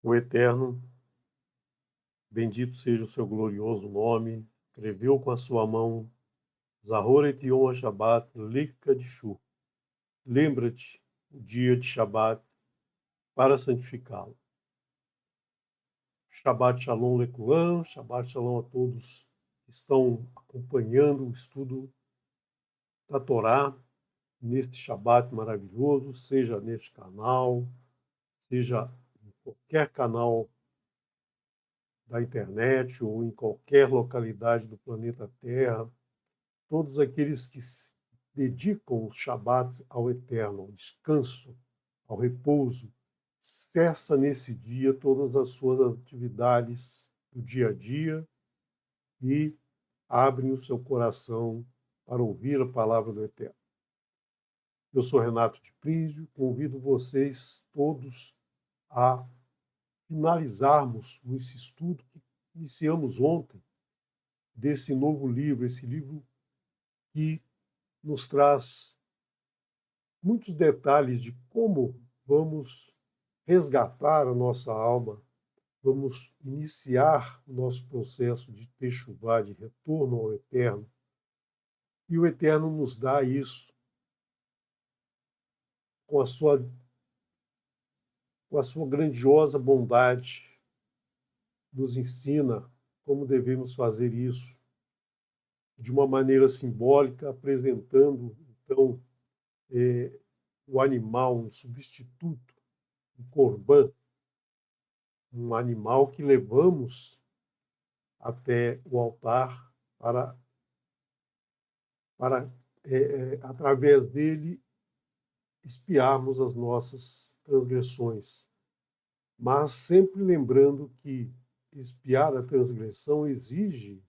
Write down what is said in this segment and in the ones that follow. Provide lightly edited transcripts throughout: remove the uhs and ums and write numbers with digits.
O Eterno, bendito seja o seu glorioso nome, escreveu com a sua mão, Zahor et Yom HaShabbat Likadishu. Lembra-te o dia de Shabat para santificá-lo. Shabbat Shalom Lekulam, Shabbat Shalom a todos que estão acompanhando o estudo da Torá neste Shabat maravilhoso, seja neste canal, seja em qualquer canal da internet ou em qualquer localidade do planeta Terra, todos aqueles que se dedicam o Shabat ao Eterno, ao descanso, ao repouso, cessa nesse dia todas as suas atividades do dia a dia e abrem o seu coração para ouvir a palavra do Eterno. Eu sou Renato de Prígio, convido vocês todos a finalizarmos esse estudo que iniciamos ontem, desse novo livro, esse livro que nos traz muitos detalhes de como vamos resgatar a nossa alma, vamos iniciar o nosso processo de techuvá, de retorno ao Eterno. E o Eterno nos dá isso com a sua grandiosa bondade, nos ensina como devemos fazer isso, de uma maneira simbólica, apresentando, então, o animal, um substituto, um corban, um animal que levamos até o altar para através dele, expiarmos as nossas transgressões. Mas sempre lembrando que expiar a transgressão exige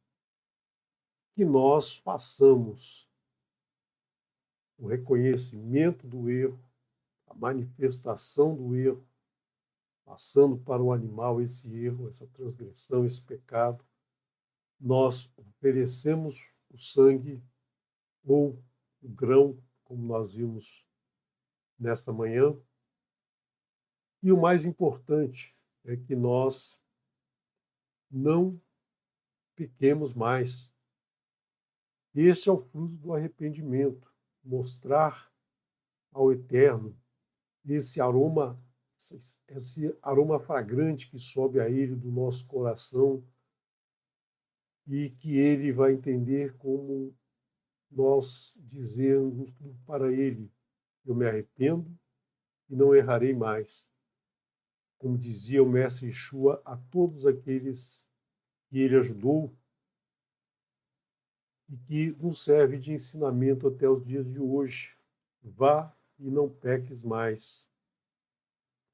que nós façamos o reconhecimento do erro, a manifestação do erro, passando para o animal esse erro, essa transgressão, esse pecado. Nós oferecemos o sangue ou o grão, como nós vimos nesta manhã. E o mais importante é que nós não pequemos mais. Este é o fruto do arrependimento, mostrar ao Eterno esse aroma fragrante que sobe a Ele do nosso coração e que Ele vai entender como nós dizemos para Ele: eu me arrependo e não errarei mais. Como dizia o mestre Yeshua a todos aqueles que Ele ajudou e que nos serve de ensinamento até os dias de hoje. Vá e não peques mais.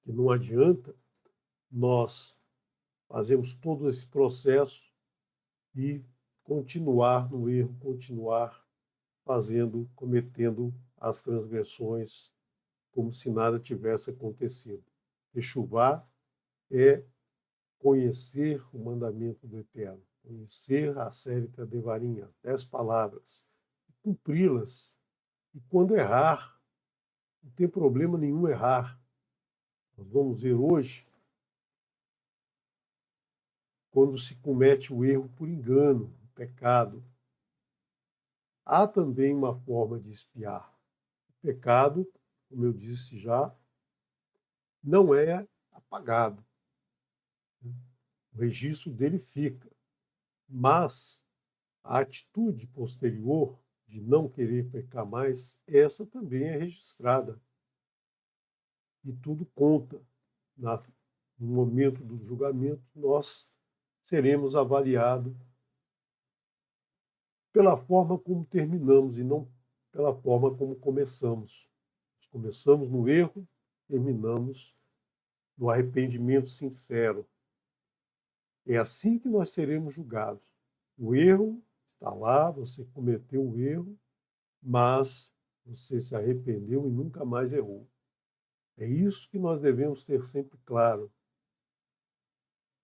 Que não adianta nós fazermos todo esse processo e continuar no erro, continuar cometendo as transgressões como se nada tivesse acontecido. Techuvá é conhecer o mandamento do Eterno, conhecer a Aseret Devarim, as 10 palavras, cumpri-las. E quando errar, não tem problema nenhum errar. Nós vamos ver hoje quando se comete o erro por engano, o pecado. Há também uma forma de expiar. O pecado, como eu disse já, não é apagado. O registro dele fica. Mas a atitude posterior de não querer pecar mais, essa também é registrada. E tudo conta. No momento do julgamento, nós seremos avaliados pela forma como terminamos e não pela forma como começamos. Nós começamos no erro, terminamos no arrependimento sincero. É assim que nós seremos julgados. O erro está lá, você cometeu o erro, mas você se arrependeu e nunca mais errou. É isso que nós devemos ter sempre claro.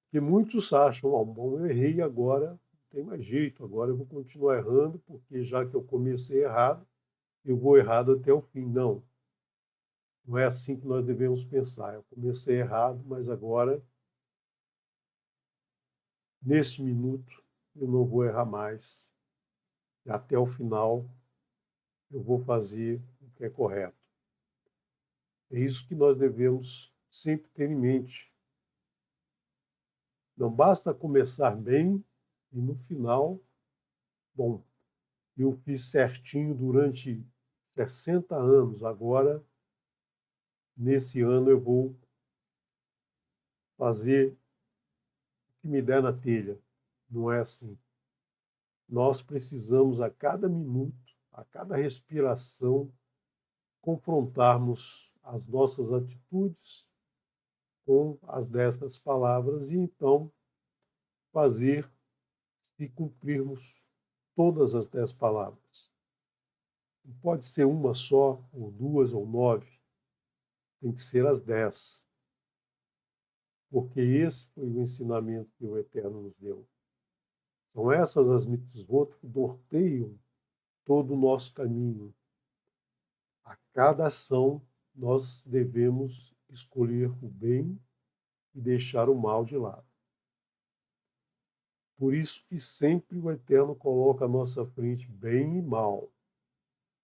Porque muitos acham, bom, eu errei agora, não tem mais jeito, agora eu vou continuar errando, porque já que eu comecei errado, eu vou errado até o fim. Não é assim que nós devemos pensar. Eu comecei errado, mas agora neste minuto eu não vou errar mais, e até o final eu vou fazer o que é correto. É isso que nós devemos sempre ter em mente. Não basta começar bem e no final, bom, eu fiz certinho durante 60 anos, agora, nesse ano, eu vou fazer o que me der na telha. Não é assim. Nós precisamos, a cada minuto, a cada respiração, confrontarmos as nossas atitudes com as destas palavras e então fazer se cumprirmos todas as 10 palavras. Não pode ser uma só, ou duas, ou 9. Tem que ser as 10. Porque esse foi o ensinamento que o Eterno nos deu. São essas as mitzvot que norteiam todo o nosso caminho. A cada ação, nós devemos escolher o bem e deixar o mal de lado. Por isso que sempre o Eterno coloca à nossa frente bem e mal.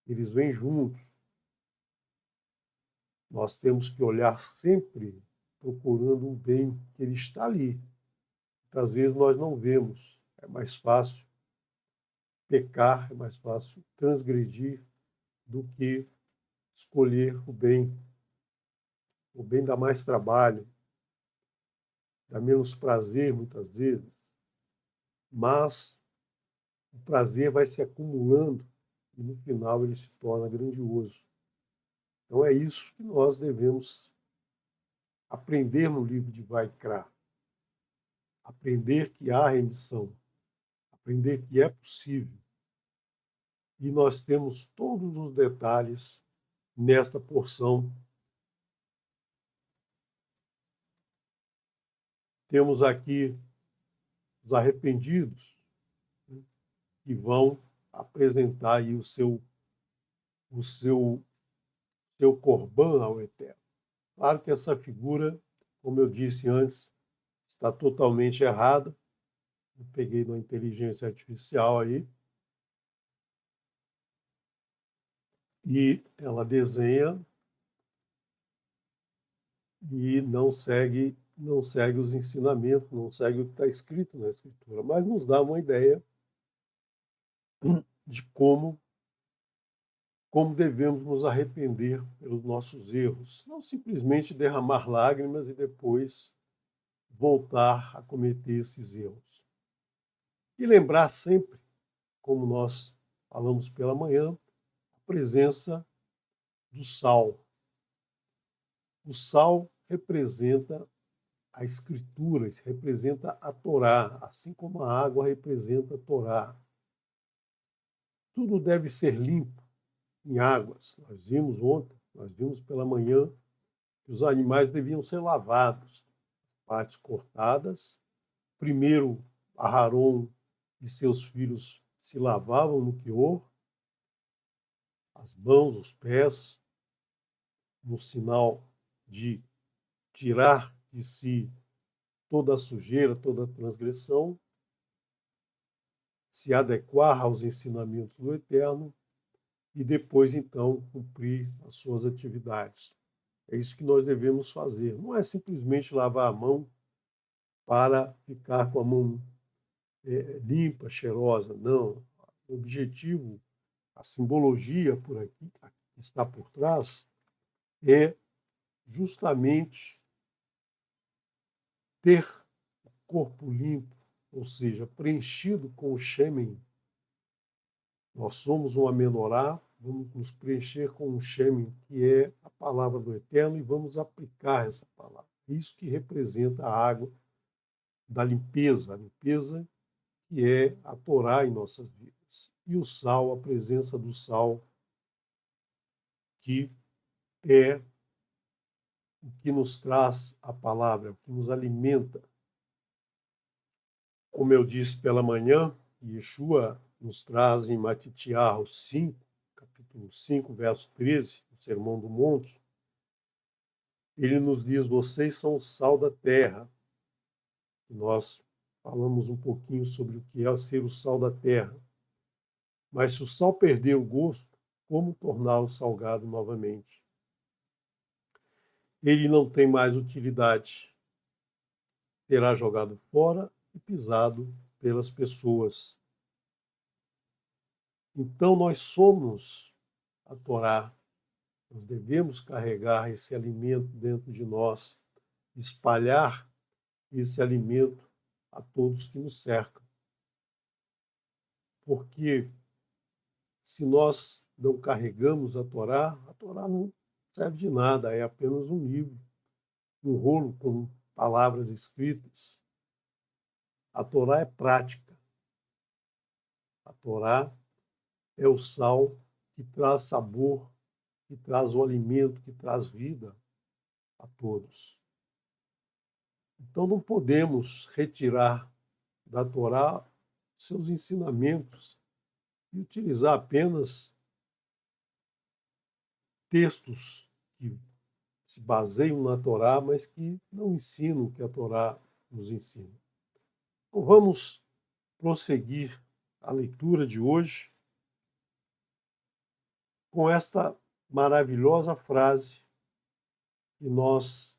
Eles vêm juntos. Nós temos que olhar sempre procurando o bem, que ele está ali. Muitas vezes nós não vemos. É mais fácil pecar, é mais fácil transgredir do que escolher o bem. O bem dá mais trabalho, dá menos prazer muitas vezes, mas o prazer vai se acumulando e no final ele se torna grandioso. Então é isso que nós devemos aprender no livro de Vaikra. Aprender que há remissão, aprender que é possível. E nós temos todos os detalhes nesta porção. Temos aqui os arrependidos, né, que vão apresentar aí o seu corban ao Eterno. Claro que essa figura, como eu disse antes, está totalmente errada. Eu peguei na inteligência artificial aí e ela desenha e não segue os ensinamentos, não segue o que está escrito na Escritura, mas nos dá uma ideia de como devemos nos arrepender pelos nossos erros, não simplesmente derramar lágrimas e depois voltar a cometer esses erros. E lembrar sempre, como nós falamos pela manhã, a presença do sal. O sal representa a Escritura, representa a Torá, assim como a água representa a Torá. Tudo deve ser limpo em águas. Nós vimos ontem, nós vimos pela manhã, que os animais deviam ser lavados, partes cortadas. Primeiro, Aharon e seus filhos se lavavam no quior, as mãos, os pés, no sinal de tirar de si toda a sujeira, toda a transgressão, se adequar aos ensinamentos do Eterno e depois, então, cumprir as suas atividades. É isso que nós devemos fazer. Não é simplesmente lavar a mão para ficar com a mão limpa, cheirosa. Não. O objetivo, a simbologia por aqui, que está por trás, é justamente ter o corpo limpo, ou seja, preenchido com o Shemen. Nós somos uma menorá, vamos nos preencher com um Shemen, que é a palavra do Eterno, e vamos aplicar essa palavra. Isso que representa a água da limpeza, a limpeza que é a Torá em nossas vidas. E o sal, a presença do sal, que é o que nos traz a palavra, o que nos alimenta. Como eu disse pela manhã, Yeshua nos traz em Matitiahu 5, capítulo 5, verso 13, o Sermão do Monte, ele nos diz: vocês são o sal da terra. E nós falamos um pouquinho sobre o que é ser o sal da terra. Mas se o sal perder o gosto, como torná-lo salgado novamente? Ele não tem mais utilidade. Será jogado fora e pisado pelas pessoas. Então nós somos a Torá. Nós devemos carregar esse alimento dentro de nós, espalhar esse alimento a todos que nos cercam. Porque se nós não carregamos a Torá não serve de nada, é apenas um livro, um rolo com palavras escritas. A Torá é prática. A Torá é o sal que traz sabor, que traz o alimento, que traz vida a todos. Então não podemos retirar da Torá seus ensinamentos e utilizar apenas textos que se baseiam na Torá, mas que não ensinam o que a Torá nos ensina. Então vamos prosseguir a leitura de hoje com esta maravilhosa frase que nós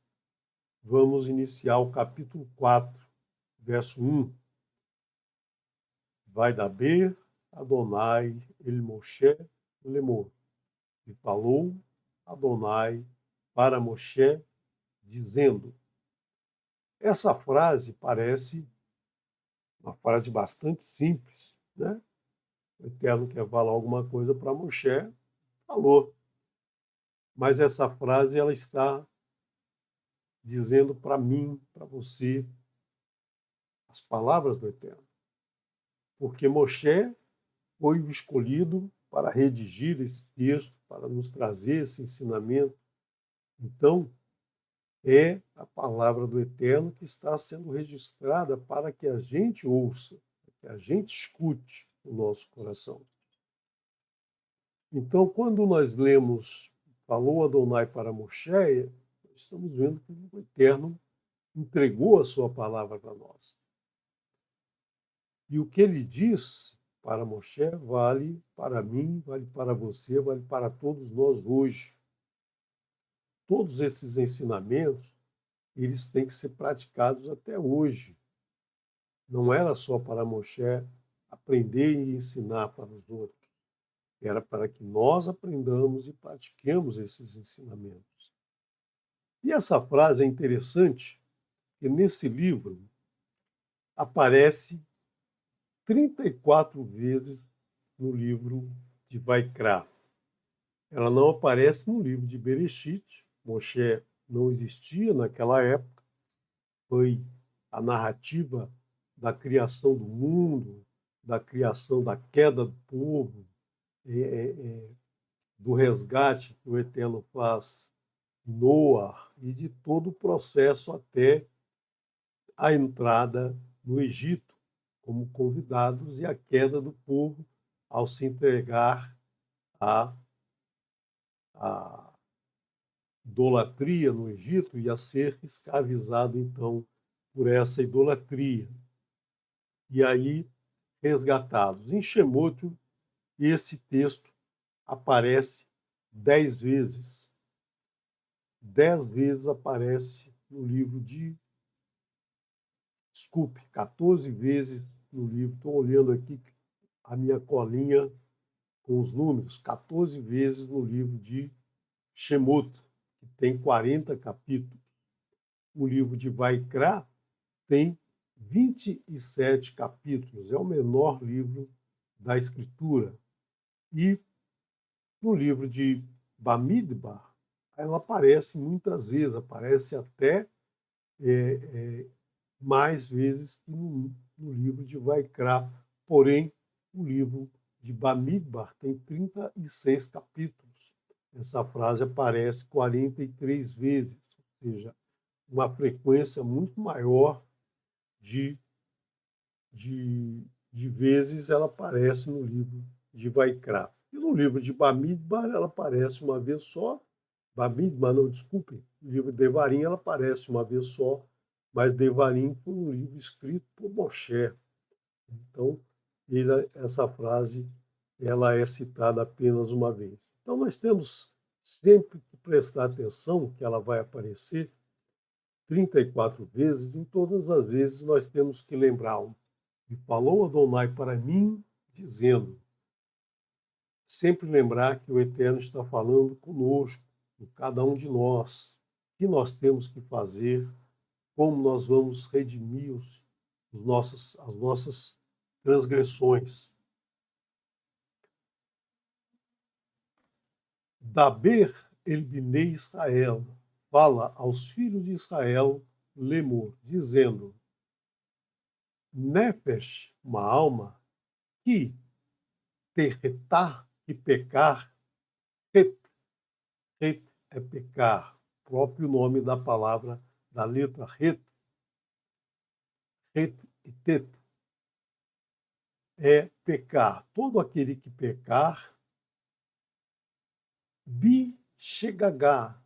vamos iniciar o capítulo 4, verso 1. Vai daber Adonai el Moshe lemor. E falou Adonai para Moshe, dizendo. Essa frase parece uma frase bastante simples, né? O Eterno quer falar alguma coisa para Moshe, falou. Mas essa frase ela está dizendo para mim, para você, as palavras do Eterno. Porque Moshe foi o escolhido para redigir esse texto, para nos trazer esse ensinamento. Então, é a palavra do Eterno que está sendo registrada para que a gente ouça, que a gente escute o nosso coração. Então, quando nós lemos falou Adonai para Moshe, estamos vendo que o Eterno entregou a sua palavra para nós. E o que ele diz para Moshe vale para mim, vale para você, vale para todos nós hoje. Todos esses ensinamentos, eles têm que ser praticados até hoje. Não era só para Moshe aprender e ensinar para os outros. Era para que nós aprendamos e pratiquemos esses ensinamentos. E essa frase é interessante, porque nesse livro aparece 34 vezes no livro de Vaikra. Ela não aparece no livro de Bereshit. Moshe não existia naquela época. Foi a narrativa da criação do mundo, da criação da queda do povo, do resgate que o Eterno faz em Noar e de todo o processo até a entrada no Egito como convidados e a queda do povo ao se entregar à idolatria no Egito e a ser escravizado, então, por essa idolatria. E aí, resgatados. Em Shemot, esse texto aparece 10 vezes. 10 vezes aparece no livro de... Desculpe, 14 vezes no livro. Estou olhando aqui a minha colinha com os números. 14 vezes no livro de Shemot, que tem 40 capítulos. O livro de Vaikra tem 27 capítulos. É o menor livro da Escritura. E no livro de Bamidbar, ela aparece muitas vezes, aparece até mais vezes que no livro de Vaikra. Porém, o livro de Bamidbar tem 36 capítulos. Essa frase aparece 43 vezes, ou seja, uma frequência muito maior de vezes ela aparece no livro de Vaikra. E no livro de Bamidbar ela aparece uma vez só. Bamidbar, não, desculpe. No livro de Devarim ela aparece uma vez só, mas Devarim foi um livro escrito por Moshe. Então, essa frase ela é citada apenas uma vez. Então, nós temos sempre que prestar atenção que ela vai aparecer 34 vezes, em todas as vezes nós temos que lembrar. E falou Adonai para mim, dizendo, sempre lembrar que o Eterno está falando conosco, com cada um de nós, o que nós temos que fazer, como nós vamos redimir as nossas transgressões. Daber el Bnei Israel, fala aos filhos de Israel, lemor, dizendo, Nefesh, uma alma, que terretá, que pecar, het é pecar, próprio nome da palavra, da letra het e tet, é pecar. Todo aquele que pecar, bichegagá.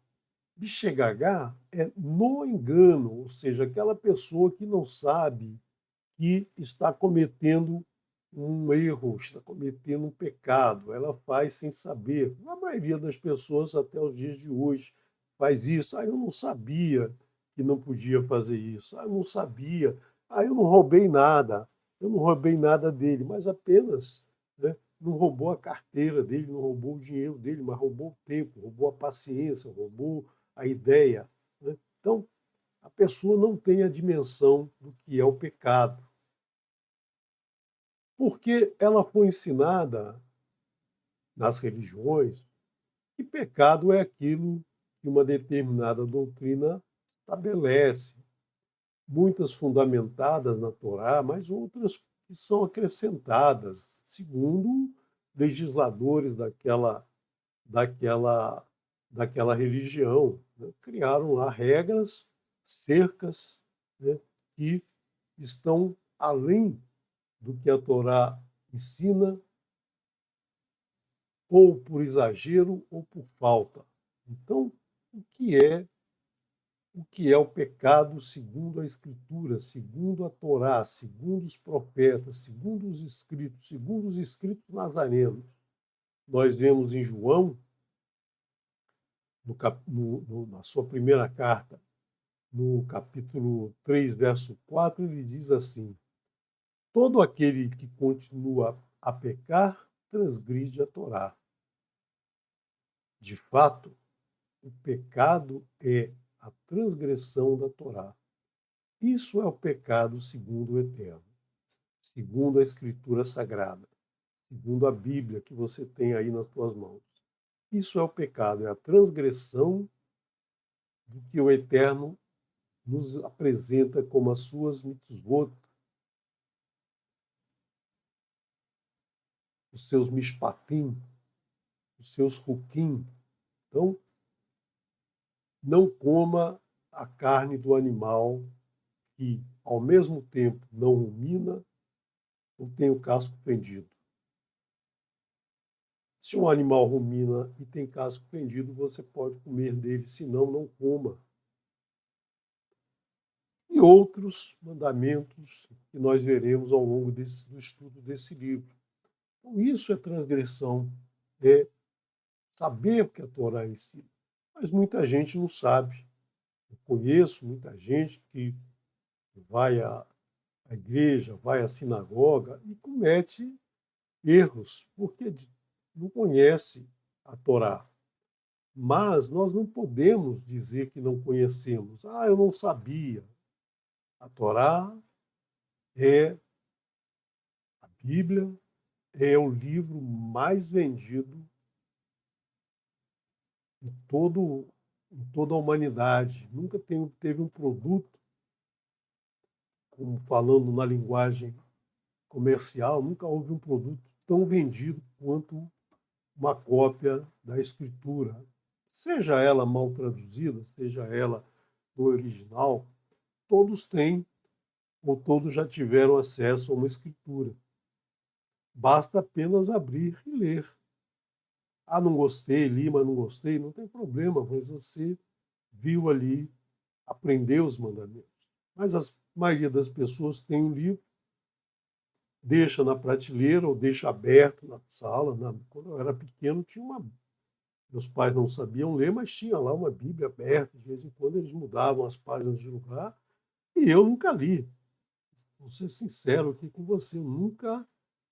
Bichegagá é no engano, ou seja, aquela pessoa que não sabe que está cometendo um erro, está cometendo um pecado. Ela faz sem saber. A maioria das pessoas, até os dias de hoje, faz isso. Eu não sabia que não podia fazer isso. Eu não sabia. Eu não roubei nada. Eu não roubei nada dele, mas apenas, né, não roubou a carteira dele, não roubou o dinheiro dele, mas roubou o tempo, roubou a paciência, roubou a ideia. Né? Então, a pessoa não tem a dimensão do que é o pecado. Porque ela foi ensinada nas religiões que pecado é aquilo que uma determinada doutrina estabelece, muitas fundamentadas na Torá, mas outras que são acrescentadas, segundo legisladores daquela, daquela religião. Né? Criaram lá regras, cercas, né, que estão além do que a Torá ensina, ou por exagero ou por falta. Então, o que é o pecado segundo a Escritura, segundo a Torá, segundo os profetas, segundo os escritos nazarenos? Nós vemos em João, na sua primeira carta, no capítulo 3, verso 4, ele diz assim: todo aquele que continua a pecar transgride a Torá. De fato, o pecado é a transgressão da Torá. Isso é o pecado segundo o Eterno, segundo a Escritura Sagrada, segundo a Bíblia que você tem aí nas suas mãos. Isso é o pecado, é a transgressão do que o Eterno nos apresenta como as suas mitzvot, os seus mishpatim, os seus hukim. Então, não coma a carne do animal que, ao mesmo tempo, não rumina ou tem o casco fendido. Se um animal rumina e tem casco fendido, você pode comer dele, senão não coma. E outros mandamentos que nós veremos ao longo do estudo desse livro. Então, isso é transgressão, é saber o que a Torá ensina. Mas muita gente não sabe. Eu conheço muita gente que vai à igreja, vai à sinagoga e comete erros, porque não conhece a Torá. Mas nós não podemos dizer que não conhecemos. Eu não sabia. A Torá é a Bíblia, é o livro mais vendido em toda a humanidade. Nunca teve um produto, como falando na linguagem comercial, nunca houve um produto tão vendido quanto uma cópia da Escritura. Seja ela mal traduzida, seja ela no original, todos têm ou todos já tiveram acesso a uma escritura. Basta apenas abrir e ler. Não gostei, li, mas não gostei, não tem problema, mas você viu ali, aprendeu os mandamentos. Mas a maioria das pessoas tem um livro, deixa na prateleira ou deixa aberto na sala. Quando eu era pequeno, tinha uma. Meus pais não sabiam ler, mas tinha lá uma Bíblia aberta. De vez em quando eles mudavam as páginas de lugar e eu nunca li. Vou ser sincero aqui com você, eu nunca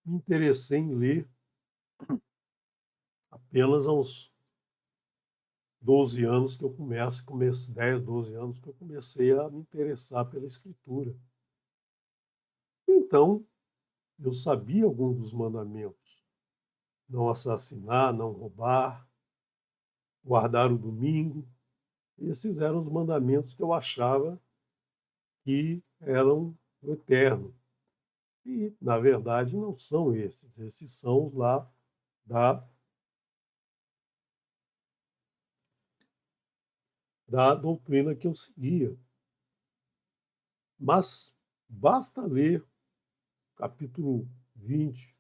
me interessei em ler. Apenas aos 12 anos que eu comecei 10, 12 anos que eu comecei a me interessar pela escritura. Então, eu sabia alguns dos mandamentos: não assassinar, não roubar, guardar o domingo. Esses eram os mandamentos que eu achava que eram o eterno. E, na verdade, não são esses. Esses são os lá da, da doutrina que eu seguia. Mas basta ler o capítulo 20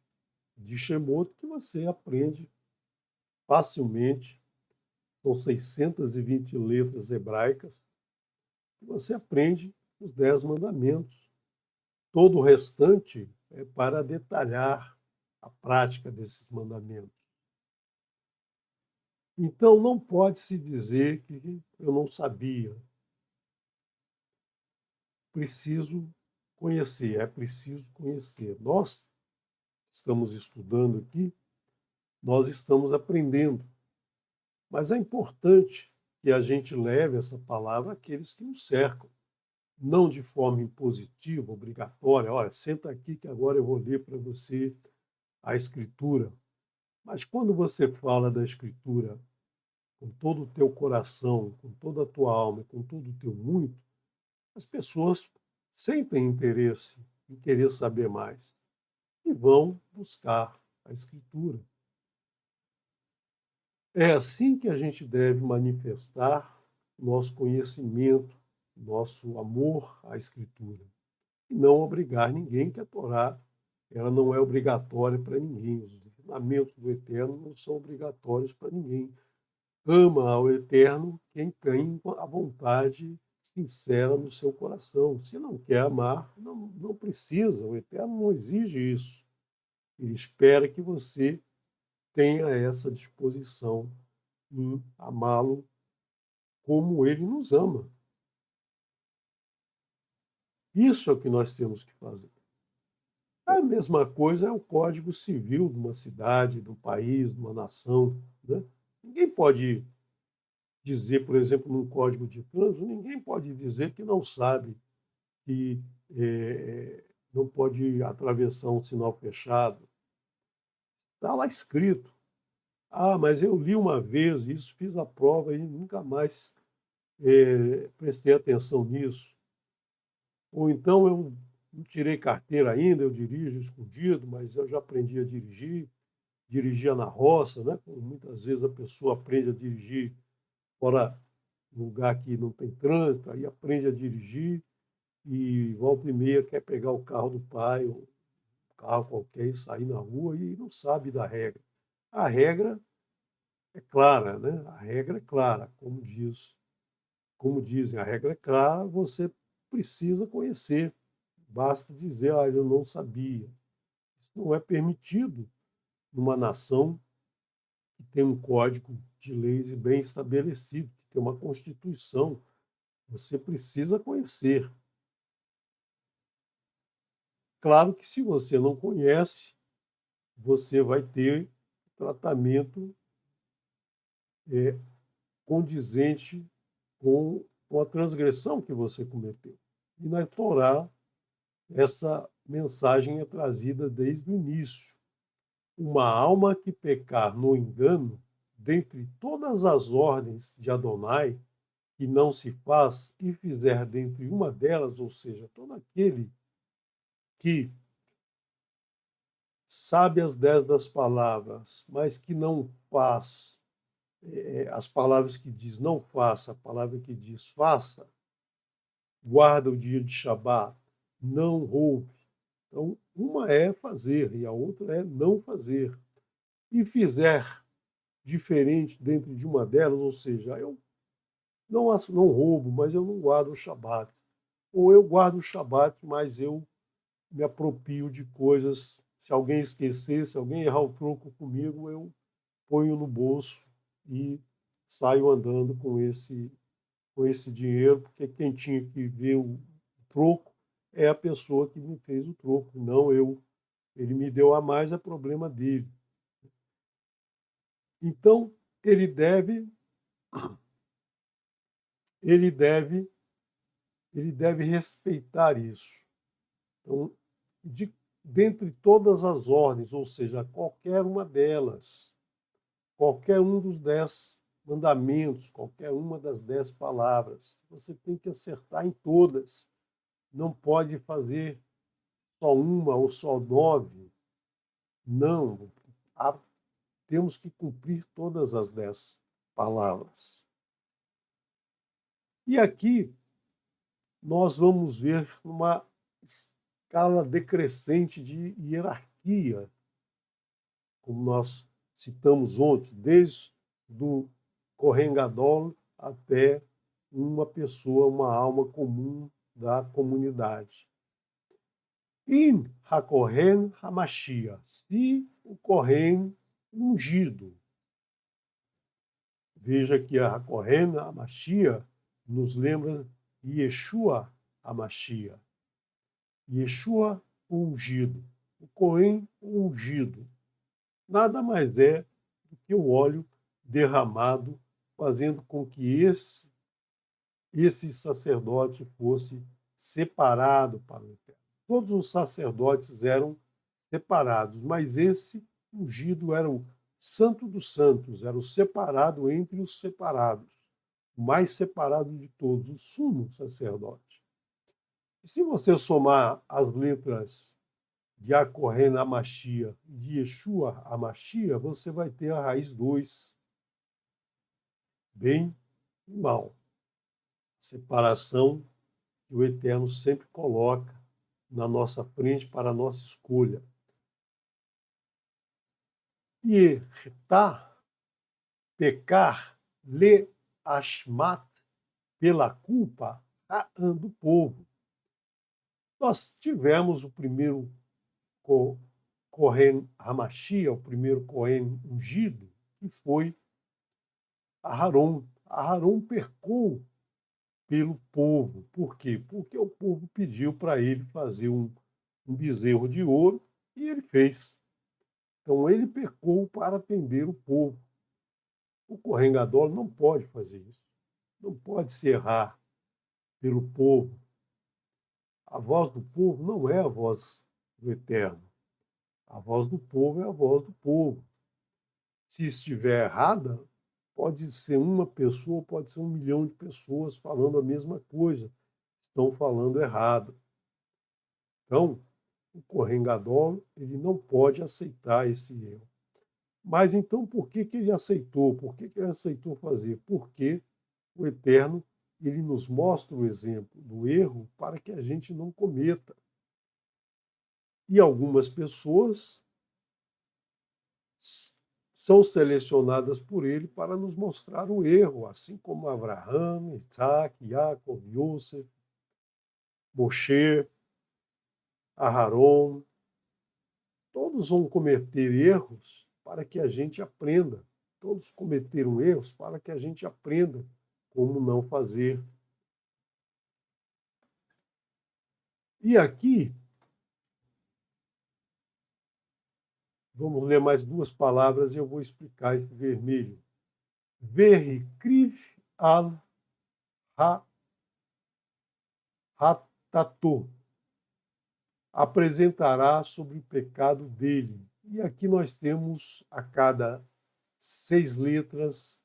de Shemot que você aprende facilmente. São 620 letras hebraicas. E você aprende os 10 mandamentos. Todo o restante é para detalhar a prática desses mandamentos. Então, não pode-se dizer que eu não sabia. Preciso conhecer, é preciso conhecer. Nós estamos estudando aqui, nós estamos aprendendo. Mas é importante que a gente leve essa palavra àqueles que nos cercam. Não de forma impositiva, obrigatória. Olha, senta aqui que agora eu vou ler para você a Escritura. Mas quando você fala da Escritura com todo o teu coração, com toda a tua alma, com todo o teu muito, as pessoas sentem interesse em querer saber mais e vão buscar a Escritura. É assim que a gente deve manifestar nosso conhecimento, nosso amor à Escritura. E não obrigar ninguém, que a Torá ela não é obrigatória para ninguém. Os ensinamentos do Eterno não são obrigatórios para ninguém. Ama ao Eterno quem tem a vontade sincera no seu coração. Se não quer amar, não precisa. O Eterno não exige isso. Ele espera que você tenha essa disposição em amá-lo como ele nos ama. Isso é o que nós temos que fazer. A mesma coisa é o Código Civil de uma cidade, de um país, de uma nação. Né? Ninguém pode dizer, por exemplo, num Código de Trânsito, ninguém pode dizer que não sabe que não pode atravessar um sinal fechado. Está lá escrito. Ah, mas eu li uma vez isso, fiz a prova e nunca mais prestei atenção nisso. Ou então eu não tirei carteira ainda, eu dirijo escondido, mas eu já aprendi a dirigir, dirigia na roça, né? Muitas vezes a pessoa aprende a dirigir fora um lugar que não tem trânsito, aí aprende a dirigir e volta e meia quer pegar o carro do pai, ou um carro qualquer e sair na rua e não sabe da regra. A regra é clara, né? A regra é clara, como dizem, a regra é clara, você precisa conhecer. Basta dizer, ah, eu não sabia. Isso não é permitido numa nação que tem um código de leis bem estabelecido, que tem uma constituição. Você precisa conhecer. Claro que se você não conhece, você vai ter tratamento é, condizente com a transgressão que você cometeu. E na Torá, essa mensagem é trazida desde o início. Uma alma que pecar no engano, dentre todas as ordens de Adonai, que não se faz, e fizer dentre uma delas, ou seja, todo aquele que sabe as 10 das palavras, mas que não faz as palavras que diz não faça, a palavra que diz faça, guarda o dia de Shabat, não roube. Então, uma é fazer e a outra é não fazer. E fizer diferente dentro de uma delas, ou seja, eu não roubo, mas eu não guardo o Shabat. ou eu guardo o Shabat, mas eu me aproprio de coisas. Se alguém esquecer, se alguém errar o troco comigo, eu ponho no bolso e saio andando com esse dinheiro, porque quem tinha que ver o troco é a pessoa que me fez o troco, não eu. Ele me deu a mais, é problema dele. Então, ele deve, ele deve, ele deve respeitar isso. Então, de, dentre todas as ordens, ou seja, qualquer uma delas, qualquer um dos 10 mandamentos, qualquer uma das 10 palavras, você tem que acertar em todas. Não pode fazer só uma ou só 9. Não. Temos que cumprir todas as 10 palavras. E aqui nós vamos ver uma escala decrescente de hierarquia, como nós citamos ontem, desde do Kohen Gadol até uma pessoa, uma alma comum da comunidade. In HaKohen HaMashiach, se o Kohen ungido. Veja que a HaKohen HaMashiach nos lembra Yeshua HaMashiach. Yeshua ungido. O Kohen ungido. Nada mais é do que o óleo derramado, fazendo com que esse sacerdote fosse separado para o Eterno. Todos os sacerdotes eram separados, mas esse ungido era o Santo dos Santos, era o separado entre os separados, o mais separado de todos, o sumo sacerdote. E se você somar as letras de Akorren Amashia e de Yeshua Amashia, você vai ter a raiz 2, bem e mal. Separação que o Eterno sempre coloca na nossa frente para a nossa escolha. E pecar, le ashmat, pela culpa, do povo. Nós tivemos o primeiro Kohen Hamashia, o primeiro Kohen ungido, que foi Aharon. Aharon pecou pelo povo. Por quê? Porque o povo pediu para ele fazer um bezerro de ouro e ele fez. Então ele pecou para atender o povo. O Kohen Gadol não pode fazer isso. Não pode se errar pelo povo. A voz do povo não é a voz do Eterno. A voz do povo é a voz do povo. Se estiver errada, pode ser uma pessoa, pode ser 1 milhão de pessoas falando a mesma coisa. Estão falando errado. Então, o Kohen Gadol, ele não pode aceitar esse erro. Mas então, por que ele aceitou? Por que ele aceitou fazer? Porque o Eterno, ele nos mostra o exemplo do erro para que a gente não cometa. E algumas pessoas são selecionadas por ele para nos mostrar o erro, assim como Abraham, Isaac, Jacob, Yosef, Moshe, Aharon. Todos vão cometer erros para que a gente aprenda. Todos cometeram erros para que a gente aprenda como não fazer. E aqui, vamos ler mais 2 palavras e eu vou explicar esse vermelho. Verikriv al hatatu. Apresentará sobre o pecado dele. E aqui nós temos a cada 6 letras,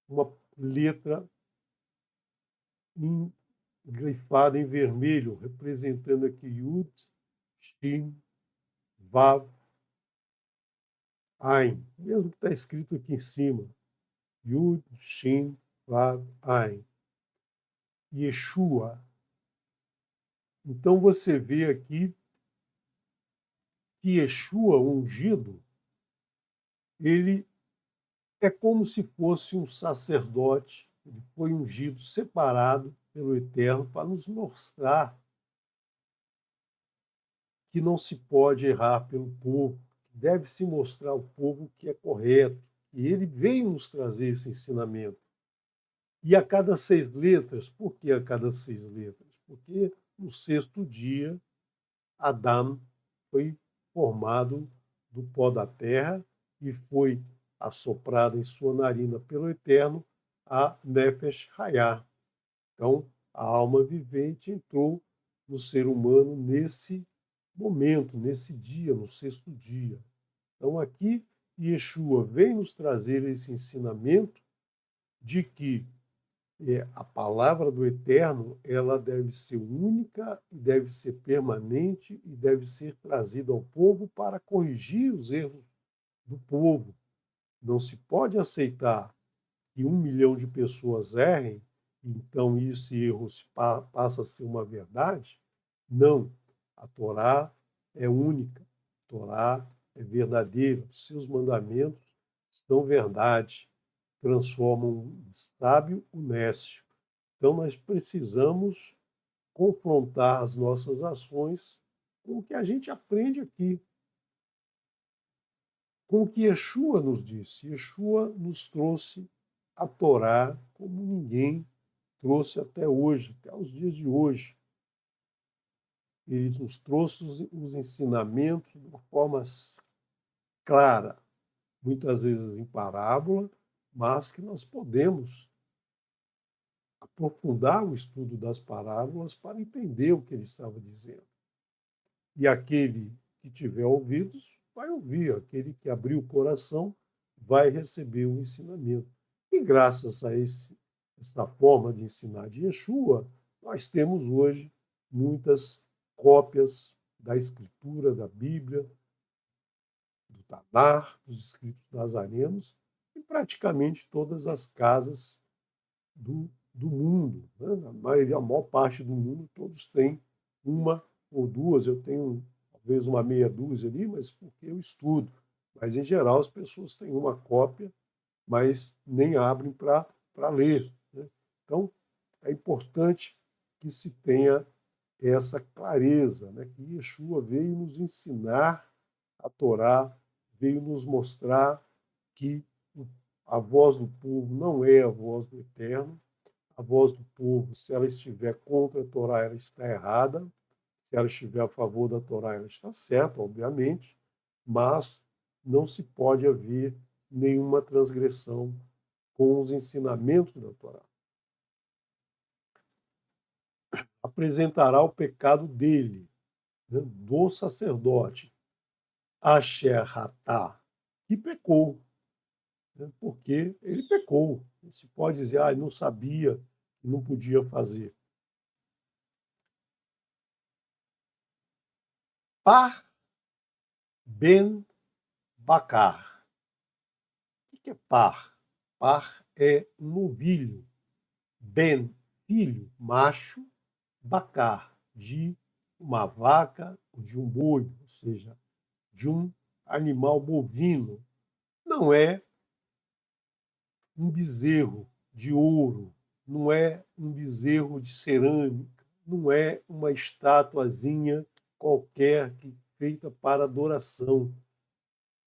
uma letra grifada em vermelho, representando aqui Yud, Shin, Vav, Ain. Mesmo que está escrito aqui em cima. Yud, Shin, Vav, Ain. Yeshua. Então você vê aqui que Yeshua, o ungido, ele é como se fosse um sacerdote, ele foi ungido, separado pelo Eterno para nos mostrar que não se pode errar pelo povo, deve-se mostrar ao povo que é correto. E ele veio nos trazer esse ensinamento. E a cada 6 letras, por que a cada 6 letras? Porque no sexto dia, Adão foi formado do pó da terra e foi assoprado em sua narina pelo Eterno a Nefesh Hayah. Então, a alma vivente entrou no ser humano nesse momento, nesse dia, no sexto dia. Então, aqui, Yeshua vem nos trazer esse ensinamento de que a palavra do Eterno ela deve ser única e deve ser permanente e deve ser trazida ao povo para corrigir os erros do povo. Não se pode aceitar que 1 milhão de pessoas errem, então esse erro passa a ser uma verdade. Não. A Torá é única. A Torá é verdadeira. Os seus mandamentos são verdade. Transformam o sábio o nécio. Então, nós precisamos confrontar as nossas ações com o que a gente aprende aqui, com o que Yeshua nos disse. Yeshua nos trouxe a Torá como ninguém trouxe até hoje, até os dias de hoje. Ele nos trouxe os ensinamentos de uma forma clara, muitas vezes em parábola, mas que nós podemos aprofundar o estudo das parábolas para entender o que ele estava dizendo. E aquele que tiver ouvidos vai ouvir, aquele que abrir o coração vai receber o ensinamento. E graças a essa forma de ensinar de Yeshua, nós temos hoje muitas cópias da Escritura, da Bíblia, do Tanar, dos escritos nazarenos, em praticamente todas as casas do mundo. Né? A maior parte do mundo, todos têm uma ou duas. Eu tenho talvez uma meia dúzia ali, mas porque eu estudo. Mas, em geral, as pessoas têm uma cópia, mas nem abrem para ler. Né? Então, é importante que se tenha essa clareza, né? Que Yeshua veio nos ensinar a Torá, veio nos mostrar que a voz do povo não é a voz do Eterno. A voz do povo, se ela estiver contra a Torá, ela está errada. Se ela estiver a favor da Torá, ela está certa, obviamente, mas não se pode haver nenhuma transgressão com os ensinamentos da Torá. Apresentará o pecado dele, né, do sacerdote, Asher Hatá, que pecou, né, porque ele pecou. Não se pode dizer, ele não sabia, não podia fazer. Par ben Bacar. O que é par? Par é um novilho. Ben, filho, macho. Bacar, de uma vaca ou de um boi, ou seja, de um animal bovino. Não é um bezerro de ouro, não é um bezerro de cerâmica, não é uma estatuazinha qualquer feita para adoração.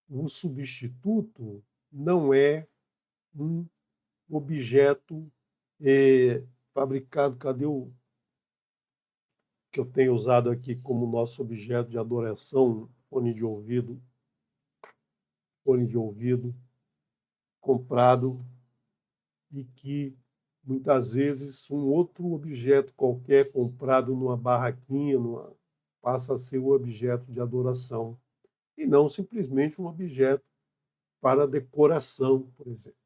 O substituto não é um objeto fabricado. Cadê o que eu tenho usado aqui como nosso objeto de adoração? Fone de ouvido comprado e que muitas vezes um outro objeto qualquer comprado numa barraquinha passa a ser o objeto de adoração e não simplesmente um objeto para decoração, por exemplo.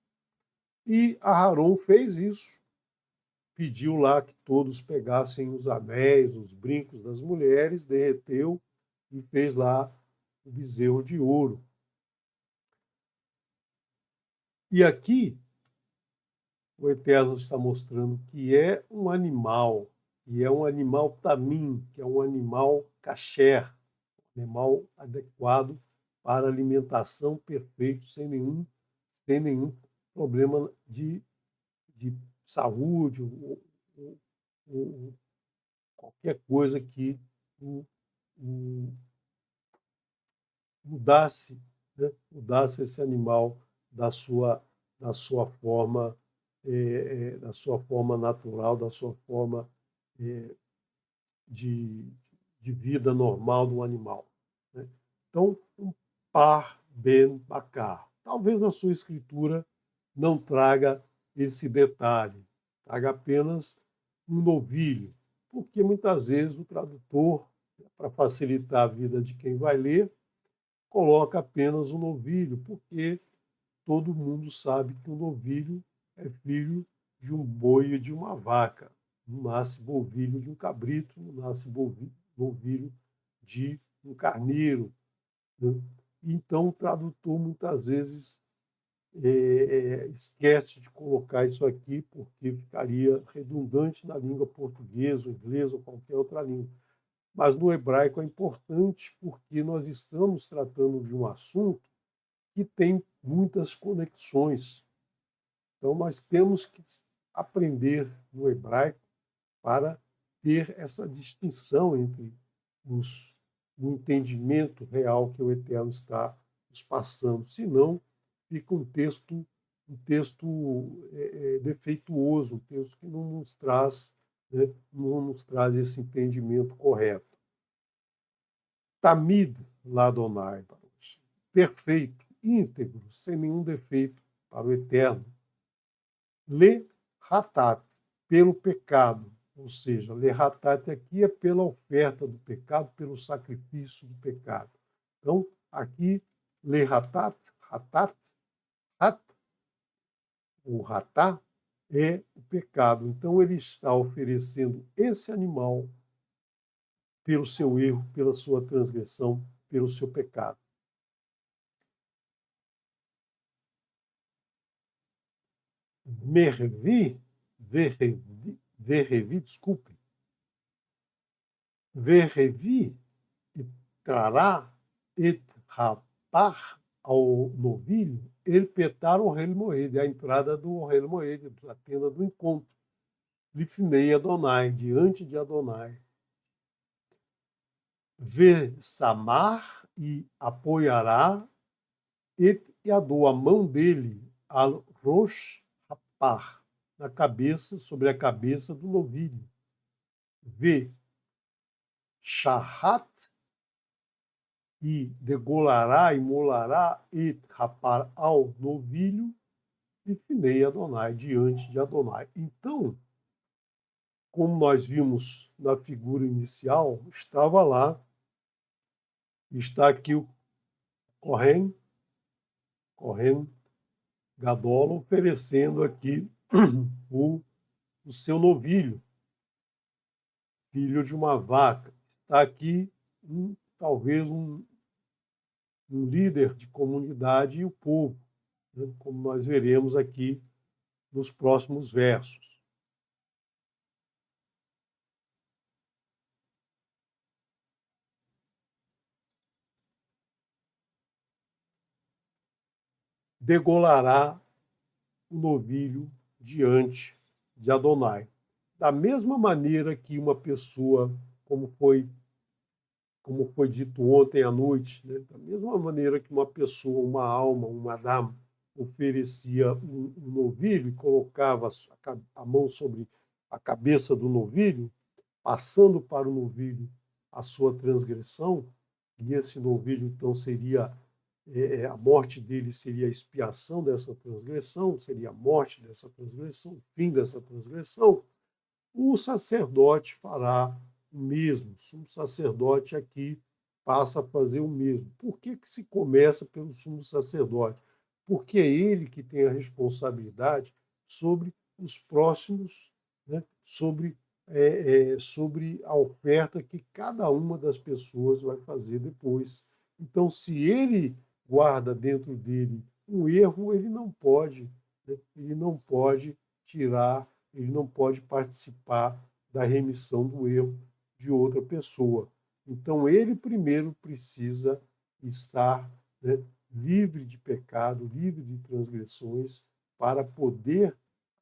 E Aharon fez isso. Pediu lá que todos pegassem os anéis, os brincos das mulheres, derreteu e fez lá o bezerro de ouro. E aqui o Eterno está mostrando que é um animal, e é um animal tamim, que é um animal kasher, um animal adequado para alimentação, perfeito, sem nenhum problema de saúde qualquer coisa que o, o, mudasse, né? Mudasse esse animal da sua, da sua forma, da sua forma natural, da sua forma eh, de, de vida normal do animal, né? Então, um par ben bakar. Talvez a sua escritura não traga esse detalhe, traga apenas um novilho, porque muitas vezes o tradutor, para facilitar a vida de quem vai ler, coloca apenas um novilho, porque todo mundo sabe que um novilho é filho de um boi e de uma vaca. Não nasce bovilho de um cabrito, não nasce bovilho de um carneiro, né? Então, o tradutor muitas vezes esquece de colocar isso aqui, porque ficaria redundante na língua portuguesa, inglesa ou qualquer outra língua. Mas no hebraico é importante porque nós estamos tratando de um assunto que tem muitas conexões. Então, nós temos que aprender no hebraico para ter essa distinção entre os, o entendimento real que o Eterno está nos passando. Senão, fica um texto defeituoso, um texto que não nos traz, né, não nos traz esse entendimento correto. Tamid Ladonai, perfeito, íntegro, sem nenhum defeito para o Eterno. Le Hatat, pelo pecado, ou seja, Le Hatat aqui é pela oferta do pecado, pelo sacrifício do pecado. Então, aqui, Le Hatat, Hatat, Hat, o Hatá, é o pecado. Então, ele está oferecendo esse animal pelo seu erro, pela sua transgressão, pelo seu pecado. Mervi, verrevi, desculpe, verrevi e trará et rapar ao novilho, ele petar o rei Moed, a entrada do rei Moed, a tenda do encontro. Lifnei Adonai, diante de Adonai. Ve samar e apoiará et yadou, a mão dele, al rosh rapar, na cabeça, sobre a cabeça do novilho. Ve shahat e degolará, imolará e rapar ao novilho e finei Adonai, diante de Adonai. Então, como nós vimos na figura inicial, estava lá, está aqui o Kohen Gadol, oferecendo aqui o, o seu novilho, filho de uma vaca. Está aqui talvez um líder de comunidade e o povo, né, como nós veremos aqui nos próximos versos. Degolará o novilho diante de Adonai. Da mesma maneira que uma pessoa, como foi dito ontem à noite, né? Da mesma maneira que uma pessoa, uma alma, um Adam, oferecia um novilho e colocava a mão sobre a cabeça do novilho, passando para o novilho a sua transgressão, e esse novilho então seria a morte dele seria a expiação dessa transgressão, seria a morte dessa transgressão, o fim dessa transgressão. O sacerdote fará o mesmo. O sumo sacerdote aqui passa a fazer o mesmo. Por que se começa pelo sumo sacerdote? Porque é ele que tem a responsabilidade sobre os próximos, né? Sobre a oferta que cada uma das pessoas vai fazer depois. Então, se ele guarda dentro dele um erro, ele não pode, né? Ele não pode tirar, ele não pode participar da remissão do erro de outra pessoa. Então, ele primeiro precisa estar, né, livre de pecado, livre de transgressões, para poder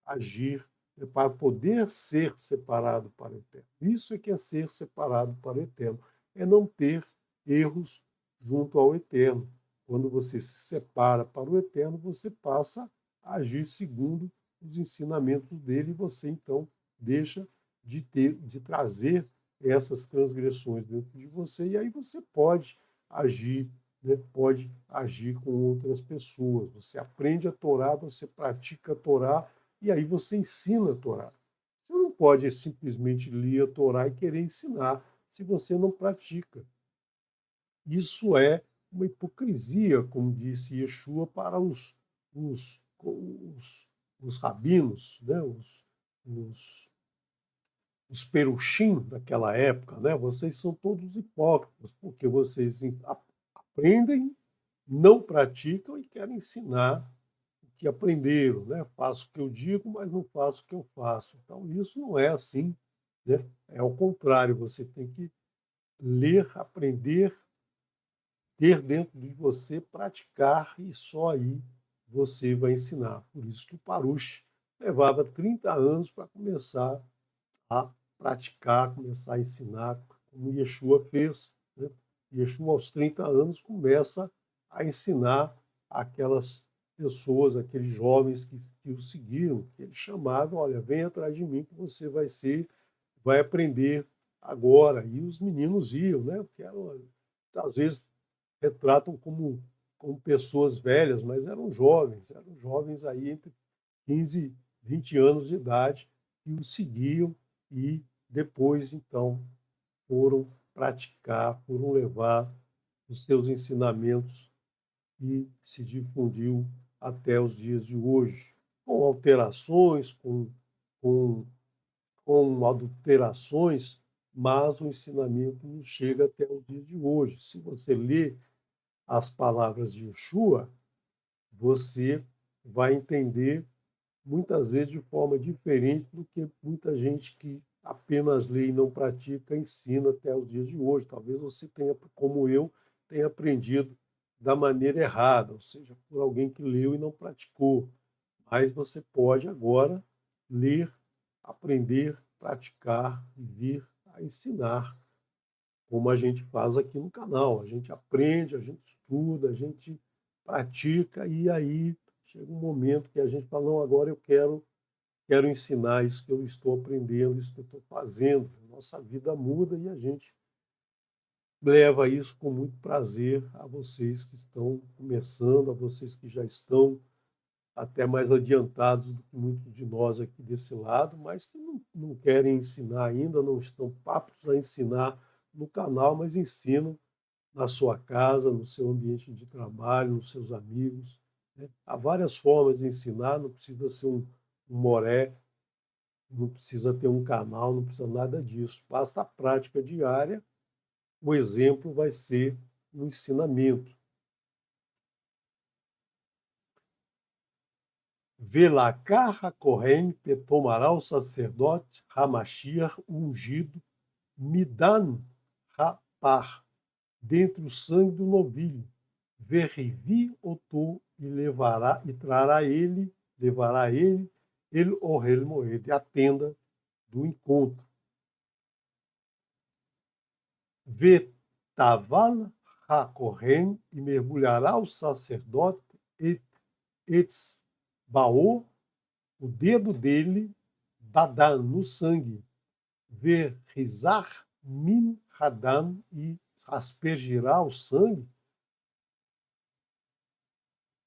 agir para poder ser separado para o eterno. Isso é que é ser separado para o eterno, é não ter erros junto ao eterno. Quando você se separa para o eterno, você passa a agir segundo os ensinamentos dele e você então deixa de trazer essas transgressões dentro de você e aí você pode agir, né? Pode agir com outras pessoas. Você aprende a Torá, você pratica a Torá e aí você ensina a Torá. Você não pode simplesmente ler a Torá e querer ensinar se você não pratica. Isso é uma hipocrisia, como disse Yeshua, para os rabinos, né? Os perushim daquela época, né? Vocês são todos hipócritas, porque vocês aprendem, não praticam e querem ensinar o que aprenderam, né? Faço o que eu digo, mas não faço o que eu faço. Então, isso não é assim, né? É ao contrário, você tem que ler, aprender, ter dentro de você, praticar e só aí você vai ensinar. Por isso que o Parush levava 30 anos para começar a praticar, começar a ensinar, como Yeshua fez. Né? Yeshua, aos 30 anos, começa a ensinar aquelas pessoas, aqueles jovens que o seguiram, que ele chamava, olha, vem atrás de mim que você vai aprender agora. E os meninos iam, né? Porque às vezes retratam como pessoas velhas, mas eram jovens aí entre 15 e 20 anos de idade que o seguiam e depois, então, foram praticar, foram levar os seus ensinamentos e se difundiu até os dias de hoje, com alterações, com, com adulterações, mas o ensinamento nos chega até os dias de hoje. Se você lê as palavras de Yeshua, você vai entender muitas vezes de forma diferente do que muita gente que apenas lê e não pratica ensina até os dias de hoje. Talvez você tenha, como eu, tenha aprendido da maneira errada, ou seja, por alguém que leu e não praticou. Mas você pode agora ler, aprender, praticar e vir a ensinar, como a gente faz aqui no canal. A gente aprende, a gente estuda, a gente pratica e aí chega um momento que a gente fala, não, agora eu quero ensinar isso que eu estou aprendendo, isso que eu estou fazendo. Nossa vida muda e a gente leva isso com muito prazer a vocês que estão começando, a vocês que já estão até mais adiantados do que muitos de nós aqui desse lado, mas que não querem ensinar ainda, não estão aptos a ensinar no canal, mas ensinam na sua casa, no seu ambiente de trabalho, nos seus amigos. Né? Há várias formas de ensinar, não precisa ser um moré, não precisa ter um canal, não precisa nada disso. Basta a prática diária, o exemplo vai ser o ensinamento. Velakar HaKohen tomará o sacerdote Hamashiach ungido, Midan Rapar, dentre o sangue do novilho, Verrivi Oto, e levará ele Ohel Moed, a tenda do encontro. Vetaval HaKohen, e mergulhará o sacerdote Etzbaô, o dedo dele, Badan, no sangue, Verrizar min Hadan, e aspergirá o sangue,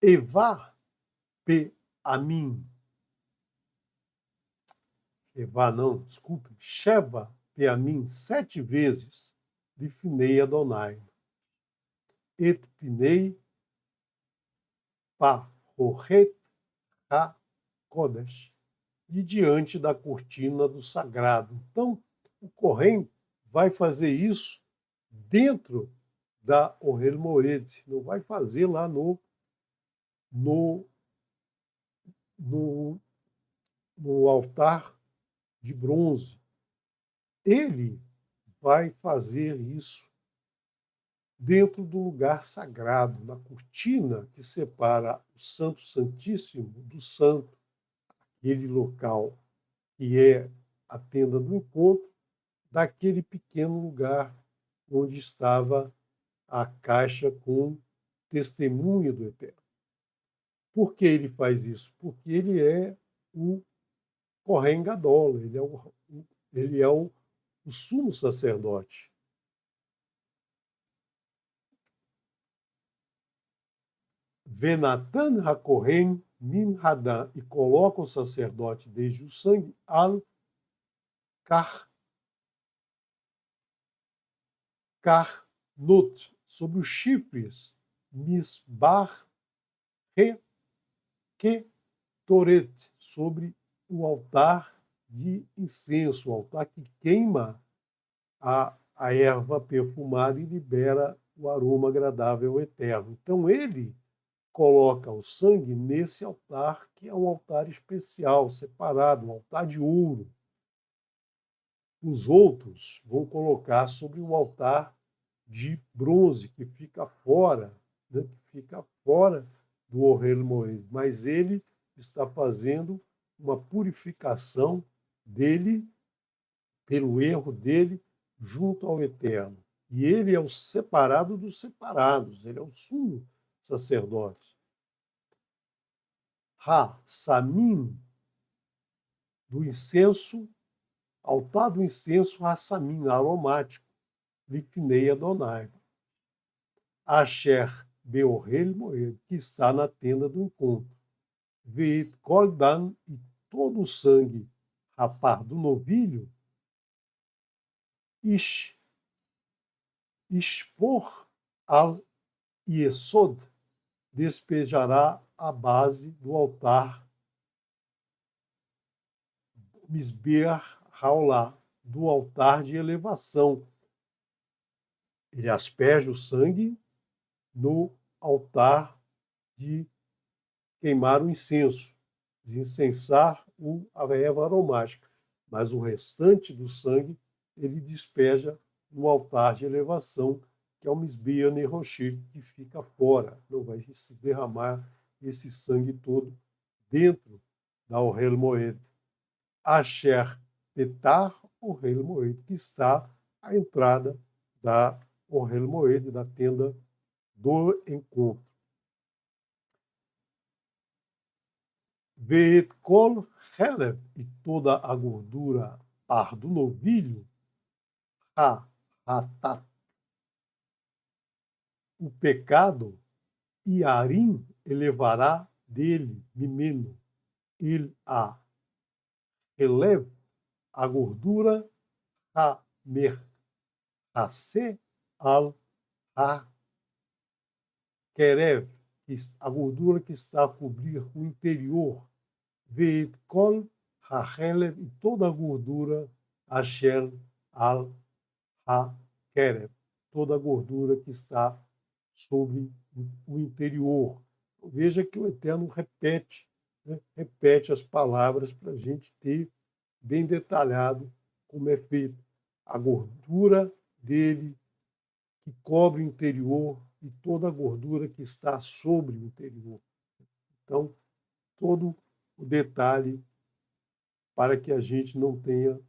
Eva pe Amin, Eva não, desculpe, Sheva pe Amin, 7 vezes, Lifnei Adonai, Et Pinei pa Rohet ha-Kodesh, e diante da cortina do sagrado. Então, o Kohen vai fazer isso dentro da Ohel Moed, não vai fazer lá no, no, no altar de bronze. Ele vai fazer isso dentro do lugar sagrado, na cortina que separa o Santo Santíssimo do Santo, aquele local que é a tenda do encontro, daquele pequeno lugar onde estava a caixa com testemunho do Eterno. Por que ele faz isso? Porque ele é o Kohen Gadol, ele é o sumo sacerdote. Venatan HaKohen Min Hadá, e coloca o sacerdote desde o sangue al Karnot, sobre os chifres, Misbar Ketoret, sobre o altar de incenso, o altar que queima a erva perfumada e libera o aroma agradável ao Eterno. Então ele coloca o sangue nesse altar, que é um altar especial, separado, um altar de ouro. Os outros vão colocar sobre o altar de bronze, que fica fora, né, do Ohel Moed. Mas ele está fazendo uma purificação dele, pelo erro dele, junto ao Eterno. E ele é o separado dos separados, ele é o sumo sacerdote. Samim, do incenso, altar do incenso, Samim, aromático, Lifnei Adonai. Asher Beorel Moed, que está na tenda do encontro. Veit Koldan, e todo o sangue rapar do novilho, Expor al Yesod, despejará a base do altar Misbeach Haolá, do altar de elevação. Ele asperge o sangue no altar de queimar o incenso, de incensar a erva aromática. Mas o restante do sangue ele despeja no altar de elevação, que é o Misbea Neroshir, que fica fora. Não vai se derramar esse sangue todo dentro da Ohel Moed. Asher Petar Ohel Moed, que está à entrada da Ohel Moed, da tenda do encontro. Veit kol chelev, e toda a gordura par do novilho, hatat, o pecado, e Arim elevará dele, mimeno, il a elev, a gordura, merhase al ha kerev, a gordura que está a cobrir o interior, veit kol hachelev, e toda a gordura, asher al ha kerev, toda a gordura que está sobre o interior. Veja que o Eterno repete, né? Repete as palavras para a gente ter bem detalhado como é feito. A gordura dele que cobre o interior e toda a gordura que está sobre o interior. Então, todo o detalhe para que a gente não tenha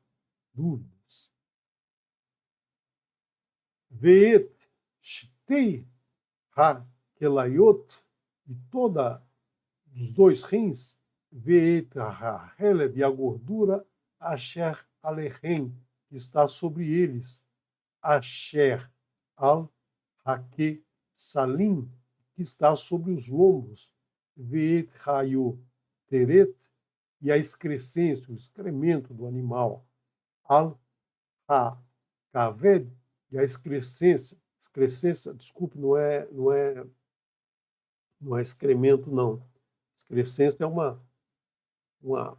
dúvidas. Veet shtei ha-kelayot, e toda dos dois rins, veet ha-helev, e a gordura, asher alechem, que está sobre eles, asher al-hake salim, que está sobre os lombos, veet hayu teret, e a excrescência, o excremento do animal, al-ha-kaved, e a excrescência, desculpe, não é excremento, não. Excrescência é uma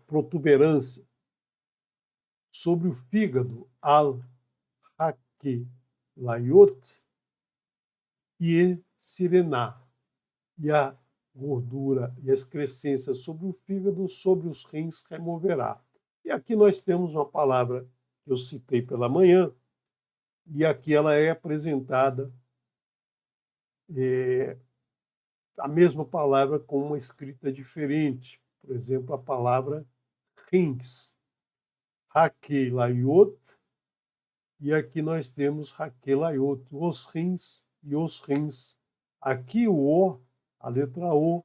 protuberância sobre o fígado, al-hakelayot, e sirená, e a gordura e a excrescência sobre o fígado, sobre os rins removerá. E aqui nós temos uma palavra que eu citei pela manhã, e aqui ela é apresentada a mesma palavra com uma escrita diferente. Por exemplo, a palavra rins. Hakelayot, e aqui nós temos Hakelayot, os rins e os rins. Aqui o O, a letra O,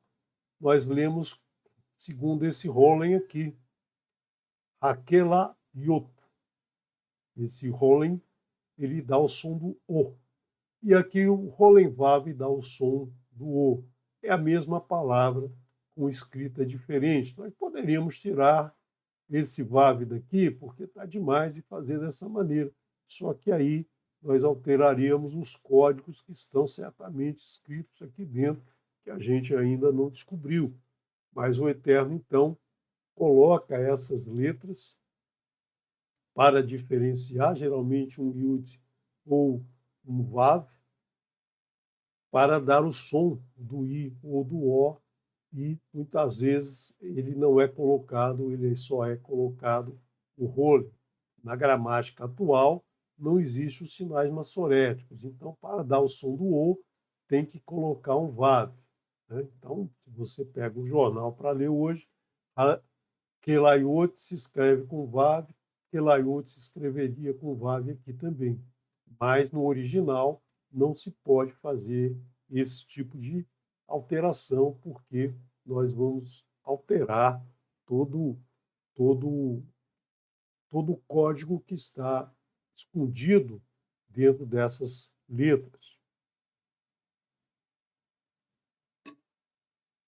nós lemos segundo esse Rollen aqui, Hakelayot. Esse Rollen, ele dá o som do O. E aqui o Rollenvav dá o som do O. É a mesma palavra com escrita diferente. Nós poderíamos tirar esse Vav daqui, porque está demais e fazer dessa maneira. Só que aí nós alteraríamos os códigos que estão certamente escritos aqui dentro, que a gente ainda não descobriu. Mas o Eterno, então, coloca essas letras para diferenciar, geralmente um Yud ou um Vav, para dar o som do I ou do O, e muitas vezes ele não é colocado, ele só é colocado o role. Na gramática atual, não existem os sinais massoréticos, então, para dar o som do O, tem que colocar um Vav. Né? Então, se você pega o jornal para ler hoje, a Kelayot se escreve com Vav, Kelayot se escreveria com Vav aqui também. Mas no original não se pode fazer esse tipo de alteração, porque nós vamos alterar todo, todo, todo o código que está escondido dentro dessas letras.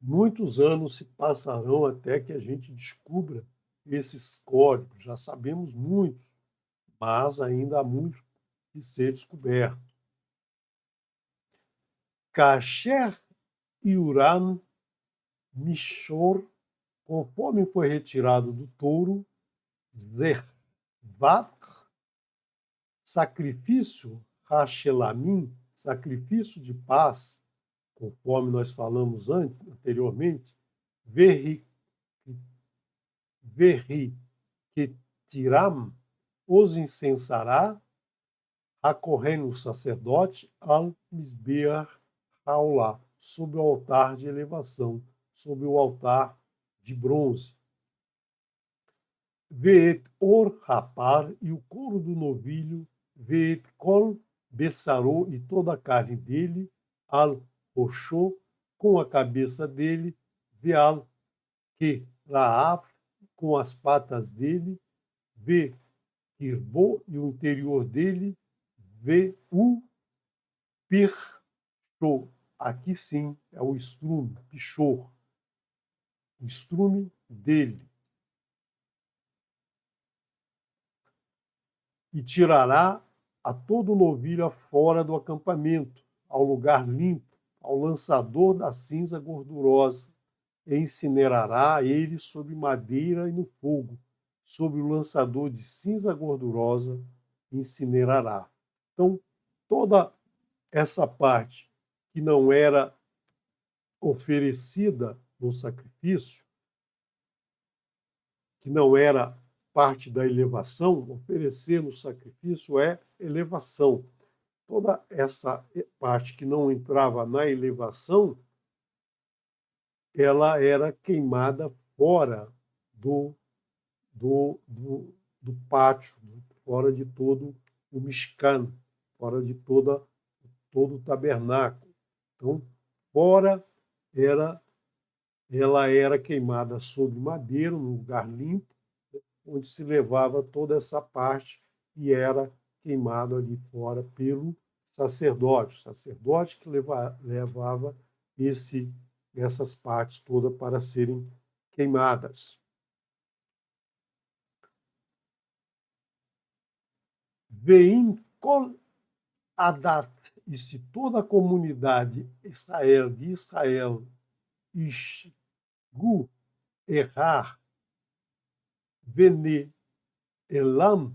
Muitos anos se passarão até que a gente descubra esses códigos. Já sabemos muitos, mas ainda há muito que ser descoberto. Kasher Iuran Mishor, conforme foi retirado do touro, Zervat, sacrifício, Hashelamim, sacrifício de paz, conforme nós falamos anteriormente, Verri Ketiram, os incensará, acorrendo o sacerdote al Misbeach Haolá, sobre o altar de elevação, sobre o altar de bronze. Veet or rapar, e o couro do novilho, veet kol bessarô, e toda a carne dele, al roxô, com a cabeça dele, veal que raaf, com as patas dele, ve kirbo, e o interior dele, ve u pirchô. Aqui sim é o estrume, pichor, o estrume dele. E tirará a todo novilho fora do acampamento, ao lugar limpo, ao lançador da cinza gordurosa, e incinerará ele sobre madeira e no fogo, sobre o lançador de cinza gordurosa, incinerará. Então, toda essa parte que não era oferecida no sacrifício, que não era parte da elevação, oferecer no sacrifício é elevação. Toda essa parte que não entrava na elevação, ela era queimada fora do pátio, fora de todo o Mishkan, fora de todo o tabernáculo. Então, fora ela era queimada sobre madeira, num lugar limpo, onde se levava toda essa parte e era queimado ali fora pelo sacerdote. O sacerdote que levava essas partes todas para serem queimadas. Veim kol adat, e se toda a comunidade de Israel ishgu errar, vene elam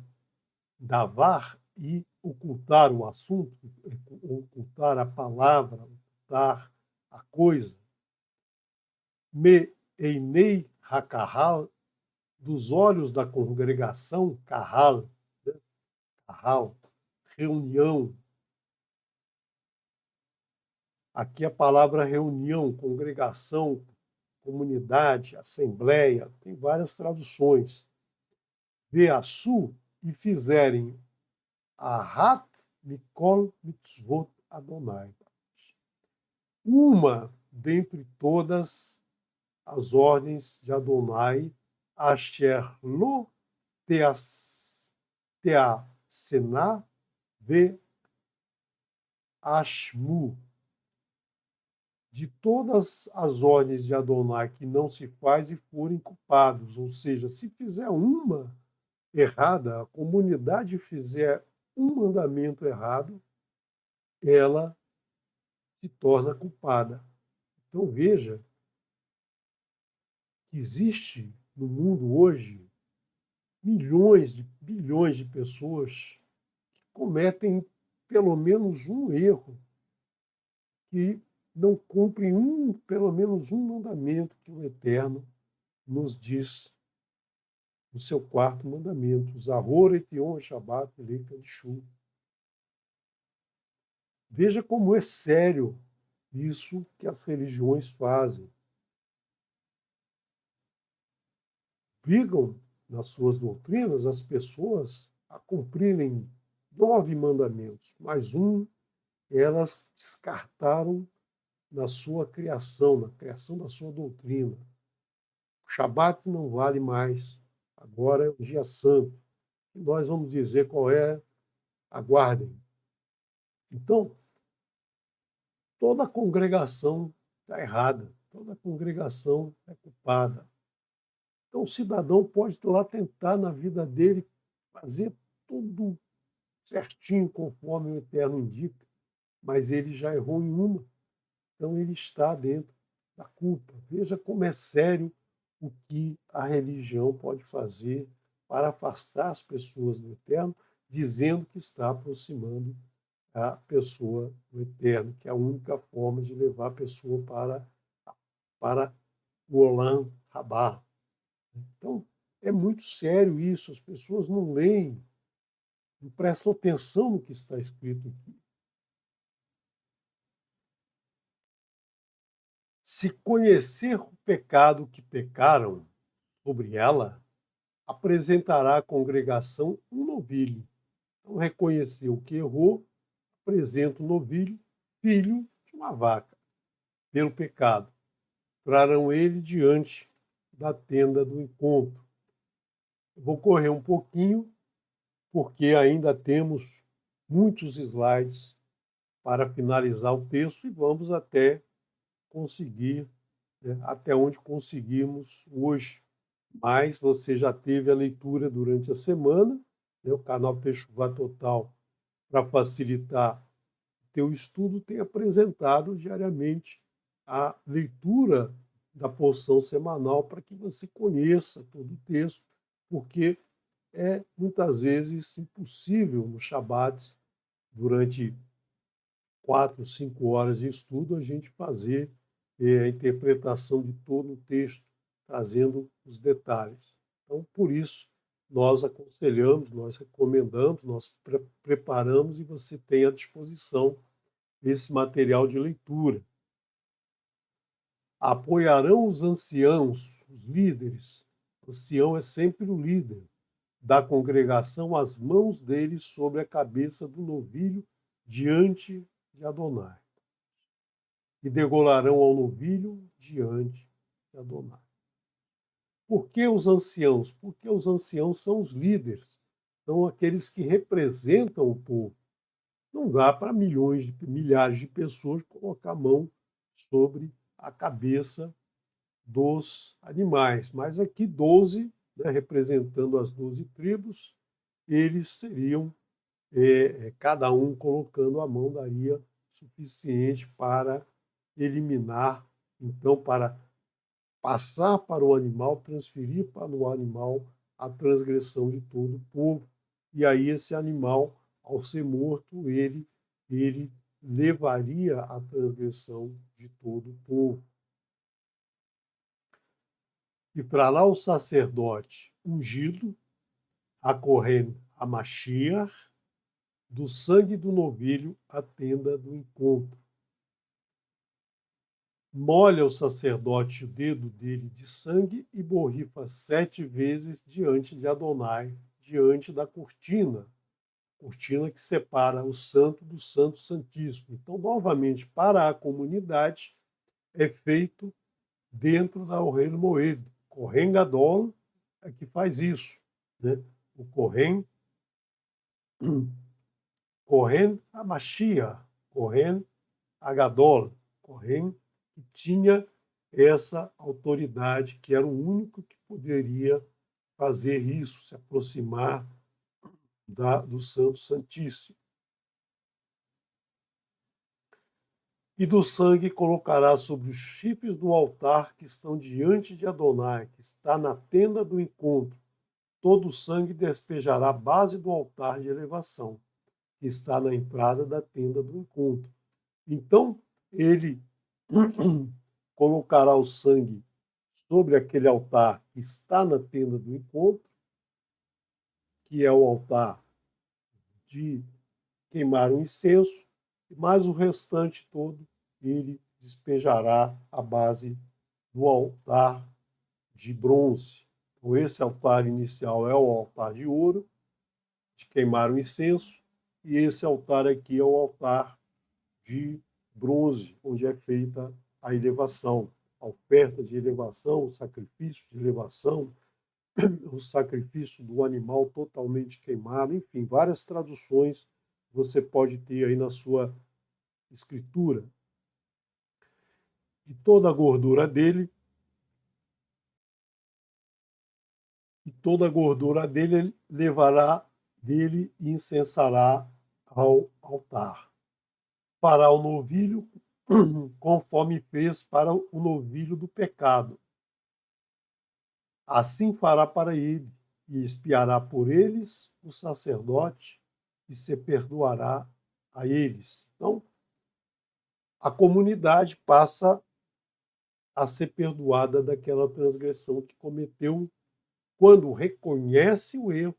davar, e ocultar o assunto, ocultar a palavra, ocultar a coisa. Me einei hakahal, dos olhos da congregação, kahal, né? Kahal, reunião. Aqui a palavra reunião, congregação, comunidade, assembleia, tem várias traduções. ve'asu, e fizerem ahat mikol mitzvot Adonai. Uma dentre todas as ordens de Adonai, asher lo teasena ve'ashmu. De todas as ordens de Adonai que não se faz e forem culpados, ou seja, se fizer uma errada, a comunidade fizer um mandamento errado, ela se torna culpada. Então veja que existe no mundo hoje bilhões de pessoas que cometem pelo menos um erro, que não cumprem pelo menos um mandamento que o Eterno nos diz no seu quarto mandamento, Zahor et Yom Shabbat Leika de Shu. Veja como é sério isso que as religiões fazem. Obrigam, nas suas doutrinas, as pessoas a cumprirem 9 mandamentos, mais um elas descartaram na sua criação, na criação da sua doutrina. O Shabat não vale mais, agora é um dia santo. E nós vamos dizer qual é, aguardem. Então, toda a congregação está errada, toda a congregação é culpada. Então, o cidadão pode lá tentar na vida dele fazer tudo certinho, conforme o Eterno indica, mas ele já errou em uma, então ele está dentro da culpa. Veja como é sério o que a religião pode fazer para afastar as pessoas do Eterno, dizendo que está aproximando a pessoa do Eterno, que é a única forma de levar a pessoa para o Olam Rabá. Então, é muito sério isso, as pessoas não leem, não prestam atenção no que está escrito aqui. Se conhecer o pecado que pecaram sobre ela, apresentará à congregação um novilho. Então, reconheceu que errou, apresenta o novilho, filho de uma vaca, pelo pecado. Trarão ele diante da tenda do encontro. Eu vou correr um pouquinho, porque ainda temos muitos slides para finalizar o texto e vamos até conseguir, né, até onde conseguimos hoje. Mas você já teve a leitura durante a semana, né, o canal Techuvá Total, para facilitar o teu estudo, tem apresentado diariamente a leitura da porção semanal para que você conheça todo o texto, porque é muitas vezes impossível no Shabat, durante 4, 5 horas de estudo, a gente fazer a interpretação de todo o texto, trazendo os detalhes. Então, por isso, nós aconselhamos, nós recomendamos, nós preparamos e você tem à disposição esse material de leitura. Apoiarão os anciãos, os líderes. O ancião é sempre o líder da congregação, as mãos deles sobre a cabeça do novilho diante de Adonai. E degolarão ao novilho diante de Adonai. Por que os anciãos? Porque os anciãos são os líderes, são aqueles que representam o povo. Não dá para milhares de pessoas colocar a mão sobre a cabeça dos animais, mas aqui 12, né, representando as 12 tribos, eles seriam, cada um colocando a mão, daria suficiente para eliminar, então, para passar para o animal, transferir para o animal a transgressão de todo o povo. E aí esse animal, ao ser morto, ele levaria a transgressão de todo o povo. E para lá o sacerdote ungido, a Kohen HaMashiach, do sangue do novilho, a tenda do encontro. molha o sacerdote o dedo dele de sangue e borrifa 7 vezes diante de Adonai, diante da cortina que separa o santo do santo santíssimo. Então, novamente, para a comunidade, é feito dentro da Ohel Moed. Kohen Gadol é que faz isso, né? O Kohen HaMashiach, Kohen Agadol, Kohen que tinha essa autoridade, que era o único que poderia fazer isso, se aproximar do Santo Santíssimo. E do sangue colocará sobre os chifres do altar que estão diante de Adonai, que está na tenda do encontro. Todo o sangue despejará à base do altar de elevação, que está na entrada da tenda do encontro. Então, ele colocará o sangue sobre aquele altar que está na tenda do encontro, que é o altar de queimar o incenso, mas o restante todo ele despejará à base do altar de bronze. Então, esse altar inicial é o altar de ouro, de queimar o incenso, e esse altar aqui é o altar de bronze, onde é feita a elevação, a oferta de elevação, o sacrifício de elevação, o sacrifício do animal totalmente queimado, enfim, várias traduções você pode ter aí na sua escritura. E toda a gordura dele, ele levará dele e incensará ao altar. Fará o novilho conforme fez para o novilho do pecado. Assim fará para ele, e espiará por eles o sacerdote, e se perdoará a eles. Então, a comunidade passa a ser perdoada daquela transgressão que cometeu quando reconhece o erro.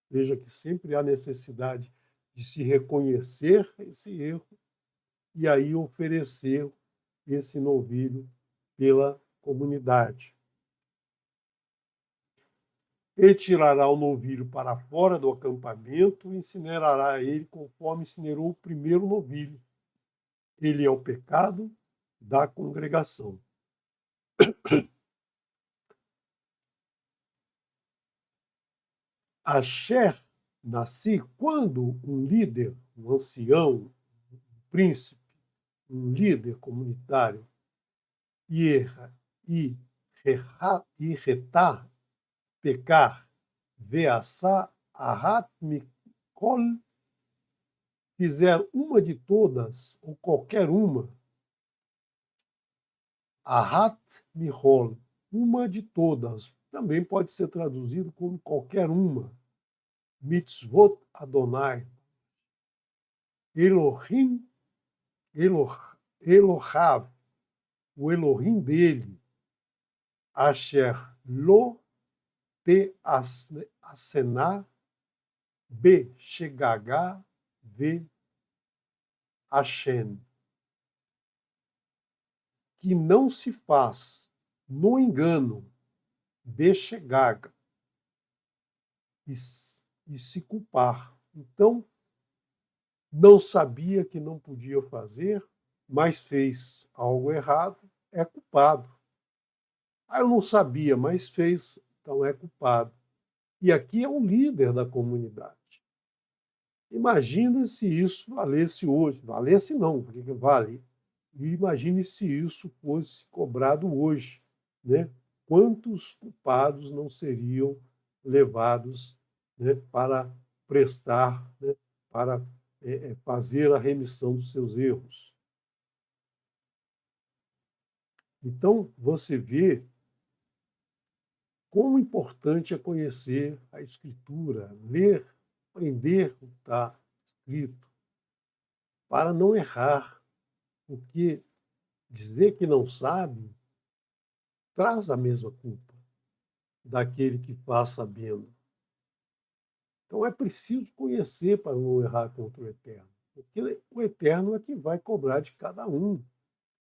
Veja que sempre há necessidade de se reconhecer esse erro e aí oferecer esse novilho pela comunidade. E tirará o novilho para fora do acampamento e incinerará ele conforme incinerou o primeiro novilho. Ele é o pecado da congregação. Asher nasci quando um líder, um ancião, um príncipe, um líder comunitário, e retar, pecar, veassá, ahat mikol, fizer uma de todas, ou qualquer uma, ahat mihol, uma de todas, também pode ser traduzido como qualquer uma, mitzvot Adonai, Elohim, Elohav, o Elohim dele, Asher lo te asená, be shegagá, ve Hashem, que não se faz no engano, bechegaga, e se culpar. Então, não sabia que não podia fazer, mas fez algo errado, é culpado. Ah, eu não sabia, mas fez, então é culpado. E aqui é um líder da comunidade. Imagina se isso valesse hoje. Valesse não, porque vale. E imagine se isso fosse cobrado hoje, né? Quantos culpados não seriam levados, né, para prestar, né, para fazer a remissão dos seus erros? Então, você vê como importante é conhecer a Escritura, ler, aprender o que está escrito, para não errar, porque dizer que não sabe traz a mesma culpa daquele que faz sabendo. Então é preciso conhecer para não errar contra o Eterno, porque o Eterno é que vai cobrar de cada um.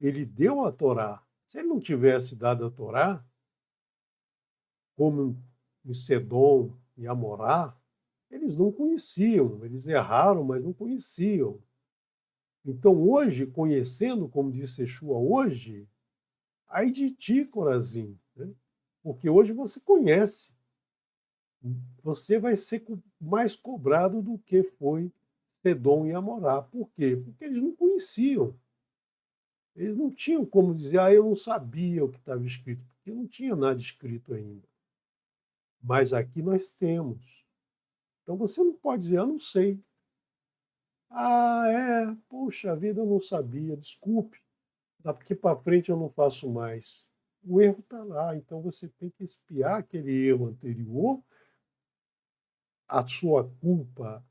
ele deu a Torá. Se ele não tivesse dado a Torá, como em Sedom e Amorá, eles não conheciam, eles erraram, mas não conheciam. Então, hoje, conhecendo, como disse Yeshua hoje, ai de ti, Corazim, né? Porque hoje você conhece, você vai ser mais cobrado do que foi Sedom e Amorá. Por quê? Porque eles não conheciam. Eles não tinham como dizer, eu não sabia o que estava escrito, porque não tinha nada escrito ainda. Mas aqui nós temos. Então você não pode dizer, eu não sei. Puxa vida, eu não sabia, desculpe. Daqui para frente eu não faço mais. O erro está lá, então você tem que espiar aquele erro anterior, a sua culpa,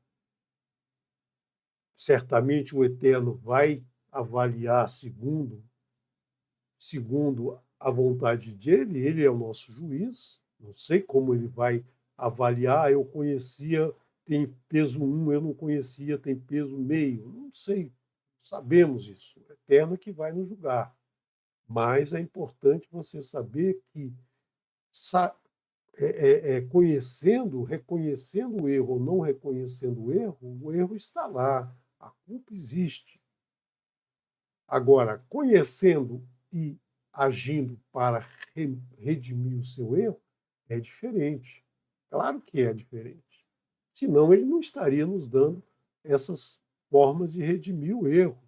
certamente o Eterno vai avaliar segundo a vontade dele, ele é o nosso juiz, não sei como ele vai avaliar, eu conhecia, tem peso 1, eu não conhecia, tem peso meio, não sei, sabemos isso, o Eterno que vai nos julgar. Mas é importante você saber que conhecendo, reconhecendo o erro ou não reconhecendo o erro está lá, a culpa existe. Agora, conhecendo e agindo para redimir o seu erro, é diferente. Claro que é diferente. Senão, ele não estaria nos dando essas formas de redimir o erro.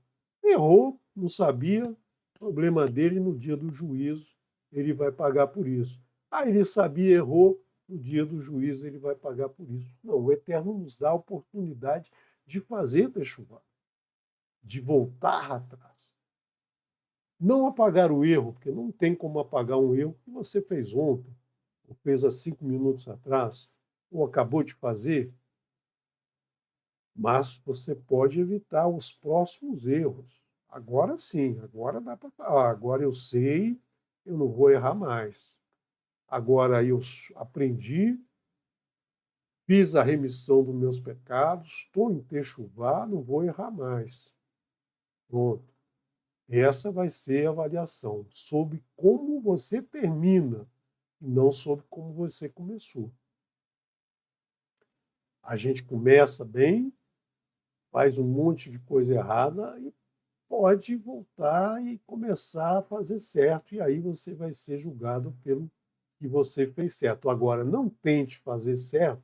Errou, não sabia, problema dele, no dia do juízo, ele vai pagar por isso. Ele sabia, errou, no dia do juízo ele vai pagar por isso. Não, o Eterno nos dá a oportunidade de fazer techuvá, de voltar atrás. Não apagar o erro, porque não tem como apagar um erro que você fez ontem, ou fez há 5 minutos atrás, ou acabou de fazer, mas você pode evitar os próximos erros. Agora sim, agora dá para falar. Agora eu sei, eu não vou errar mais. Agora eu aprendi, fiz a remissão dos meus pecados, estou em techuvá, não vou errar mais. Pronto. Essa vai ser a avaliação sobre como você termina e não sobre como você começou. A gente começa bem, faz um monte de coisa errada e pode voltar e começar a fazer certo, e aí você vai ser julgado pelo que você fez certo. Agora, não tente fazer certo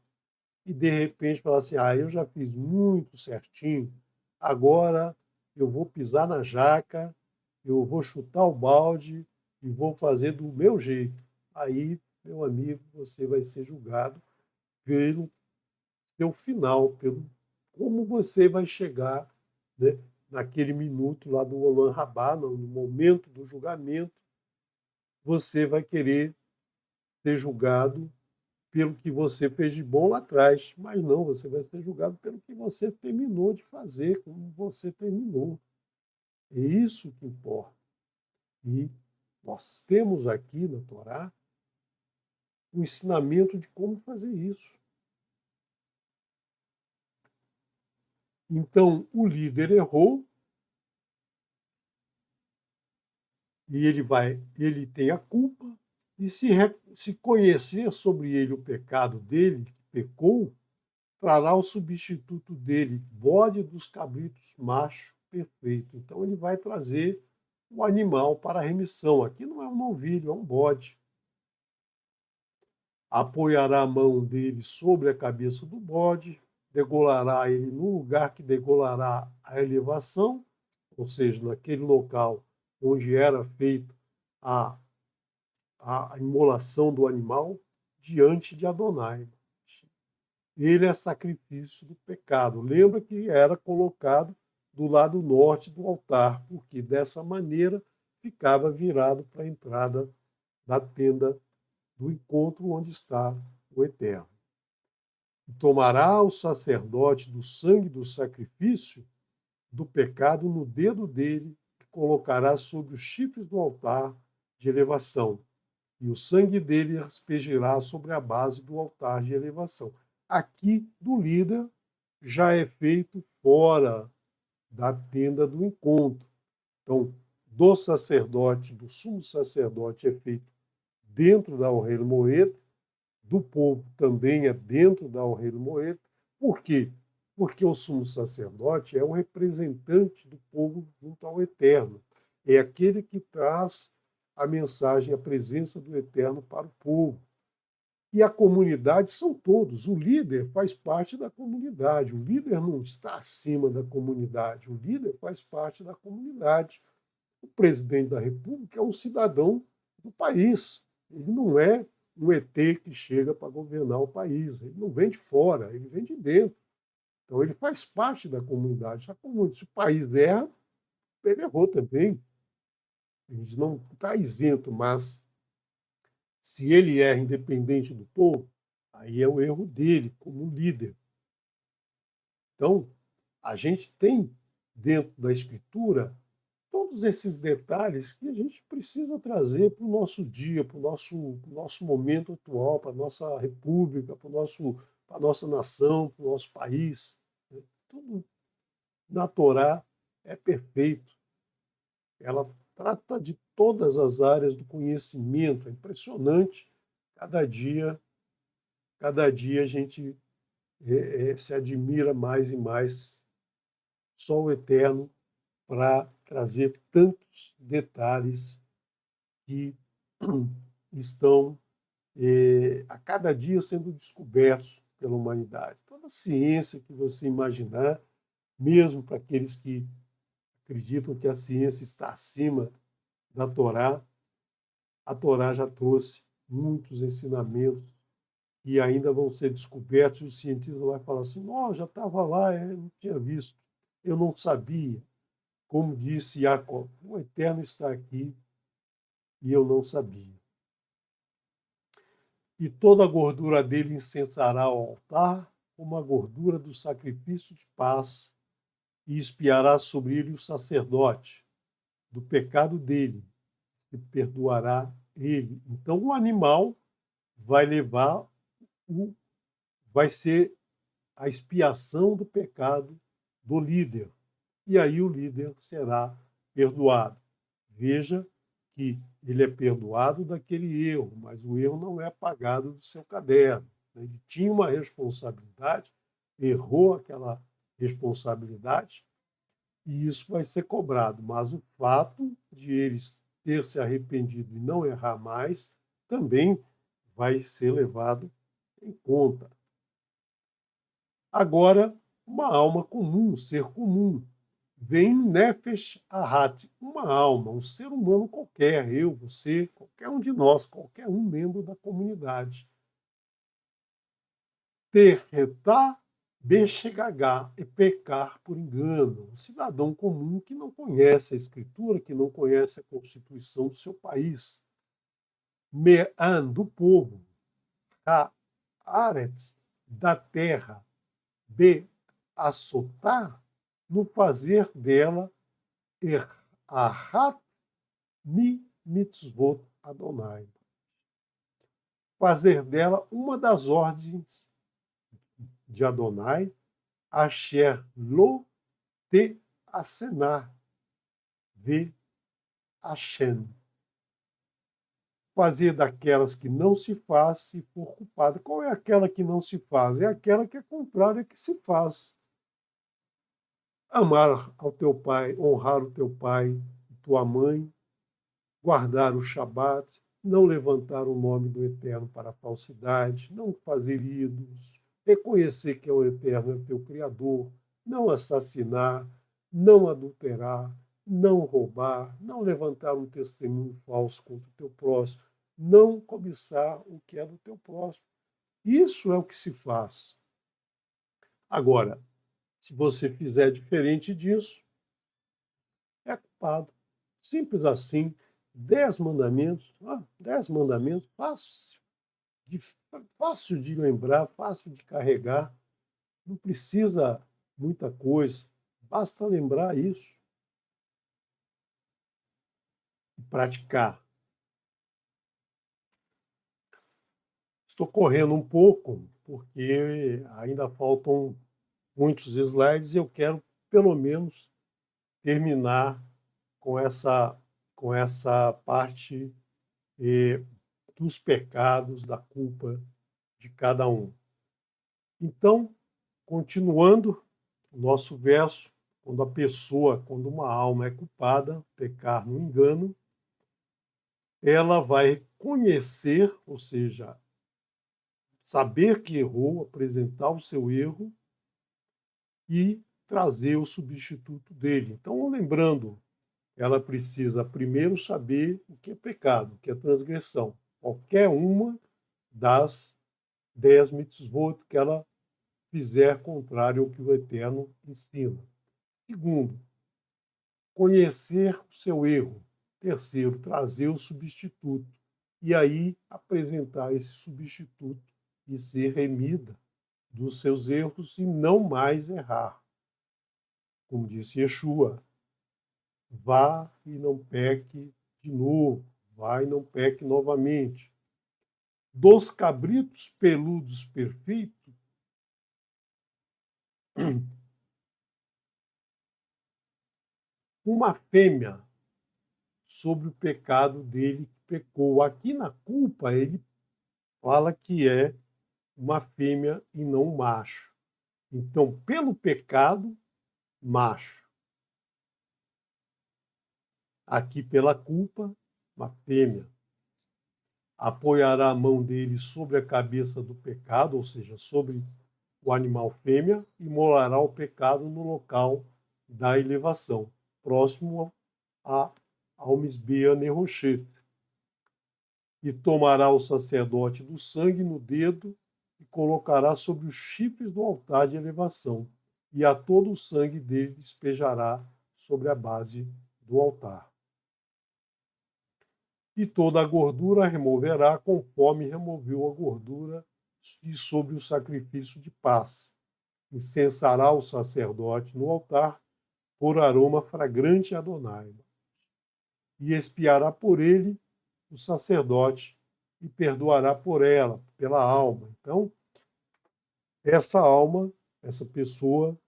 e, de repente, falar assim, eu já fiz muito certinho, agora eu vou pisar na jaca, eu vou chutar o balde e vou fazer do meu jeito. Aí, meu amigo, você vai ser julgado pelo seu final, pelo como você vai chegar, né, naquele minuto lá do Olam Rabá, no momento do julgamento, você vai querer ser julgado pelo que você fez de bom lá atrás, mas não, você vai ser julgado pelo que você terminou de fazer, como você terminou. É isso que importa. E nós temos aqui na Torá o ensinamento de como fazer isso. Então, o líder errou e ele tem a culpa, e se conhecer sobre ele o pecado dele, que pecou, trará o substituto dele, bode dos cabritos macho perfeito. Então ele vai trazer o animal para a remissão. Aqui não é um novilho, é um bode. Apoiará a mão dele sobre a cabeça do bode, degolará ele no lugar que degolará a elevação, ou seja, naquele local onde era feito a, a imolação do animal, diante de Adonai. Ele é sacrifício do pecado. Lembra que era colocado do lado norte do altar, porque dessa maneira ficava virado para a entrada da tenda do encontro onde está o Eterno. E tomará o sacerdote do sangue do sacrifício do pecado no dedo dele e colocará sobre os chifres do altar de elevação. E o sangue dele aspergirá sobre a base do altar de elevação. Aqui do líder já é feito fora da tenda do encontro. Então, do sacerdote, do sumo sacerdote, é feito dentro da Ohel Moed, do povo também é dentro da Ohel Moed. Por quê? Porque o sumo sacerdote é o representante do povo junto ao Eterno. É aquele que traz a mensagem, a presença do Eterno para o povo. E a comunidade são todos. O líder faz parte da comunidade. O líder não está acima da comunidade. O líder faz parte da comunidade. O presidente da República é um cidadão do país. Ele não é um ET que chega para governar o país. Ele não vem de fora, ele vem de dentro. Então, ele faz parte da comunidade. Se o país erra, ele errou também. A gente não está isento, mas se ele é independente do povo, aí é o erro dele como líder. Então, a gente tem dentro da Escritura todos esses detalhes que a gente precisa trazer para o nosso dia, para o nosso momento atual, para a nossa república, para a nossa nação, para o nosso país. Tudo na Torá é perfeito. Ela trata de todas as áreas do conhecimento. É impressionante. Cada dia a gente se admira mais e mais só o Eterno para trazer tantos detalhes que estão a cada dia sendo descobertos pela humanidade. Toda a ciência que você imaginar, mesmo para aqueles que acreditam que a ciência está acima da Torá, a Torá já trouxe muitos ensinamentos que ainda vão ser descobertos, e o cientista vai falar assim, oh, já estava lá, eu não tinha visto, eu não sabia. Como disse Jacob, o Eterno está aqui e eu não sabia. E toda a gordura dele incensará ao altar, como a gordura do sacrifício de paz, e espiará sobre ele o sacerdote, do pecado dele, e perdoará ele. Então o animal vai levar, vai ser a expiação do pecado do líder. E aí o líder será perdoado. Veja que ele é perdoado daquele erro, mas o erro não é apagado do seu caderno. Ele tinha uma responsabilidade, errou aquela responsabilidade, e isso vai ser cobrado. Mas o fato de ele ter se arrependido e não errar mais também vai ser levado em conta. Agora, uma alma comum, um ser comum, vem Nefesh Ahat, uma alma, um ser humano qualquer, eu, você, qualquer um de nós, qualquer um membro da comunidade. Terretá Bechegagá, é pecar por engano. Um cidadão comum que não conhece a Escritura, que não conhece a Constituição do seu país. Me'an, do povo. Haaretz, da terra. De assotar, no fazer dela Ahat mi mitzvot Adonai. Fazer dela uma das ordens de Adonai, Asher lo te asenar, ve Hashem. Fazer daquelas que não se faz se for culpada. Qual é aquela que não se faz? É aquela que é contrária que se faz. Amar ao teu pai, honrar o teu pai e tua mãe, guardar o Shabat, não levantar o nome do Eterno para a falsidade, não fazer ídolos, reconhecer que é o Eterno, é o teu Criador, não assassinar, não adulterar, não roubar, não levantar um testemunho falso contra o teu próximo, não cobiçar o que é do teu próximo. Isso é o que se faz. Agora, se você fizer diferente disso, é culpado. Simples assim. 10 mandamentos, 10 mandamentos, fácil de lembrar, fácil de carregar, não precisa muita coisa, basta lembrar isso e praticar. Estou correndo um pouco, porque ainda faltam muitos slides e eu quero, pelo menos, terminar com essa parte dos pecados, da culpa de cada um. Então, continuando o nosso verso, quando uma alma é culpada, pecar no engano, ela vai conhecer, ou seja, saber que errou, apresentar o seu erro e trazer o substituto dele. Então, lembrando, ela precisa primeiro saber o que é pecado, o que é transgressão. Qualquer uma das 10 mitzvot que ela fizer contrário ao que o Eterno ensina. Segundo, conhecer o seu erro. Terceiro, trazer o substituto. E aí apresentar esse substituto e ser remida dos seus erros e não mais errar. Como disse Yeshua, vá e não peque de novo, vá e não peque novamente. Dos cabritos peludos perfeitos, uma fêmea sobre o pecado dele que pecou. Aqui na culpa ele fala que é uma fêmea e não um macho. Então, pelo pecado, macho. Aqui pela culpa, uma fêmea. Apoiará a mão dele sobre a cabeça do pecado, ou seja, sobre o animal fêmea, e molará o pecado no local da elevação, próximo ao Misbea Neroshet. E tomará o sacerdote do sangue no dedo e colocará sobre os chifres do altar de elevação, e a todo o sangue dele despejará sobre a base do altar. E toda a gordura removerá, conforme removeu a gordura e sobre o sacrifício de paz. Incensará o sacerdote no altar por aroma fragrante a Adonai. E expiará por ele o sacerdote e perdoará por ela, pela alma. Então, essa alma, essa pessoa,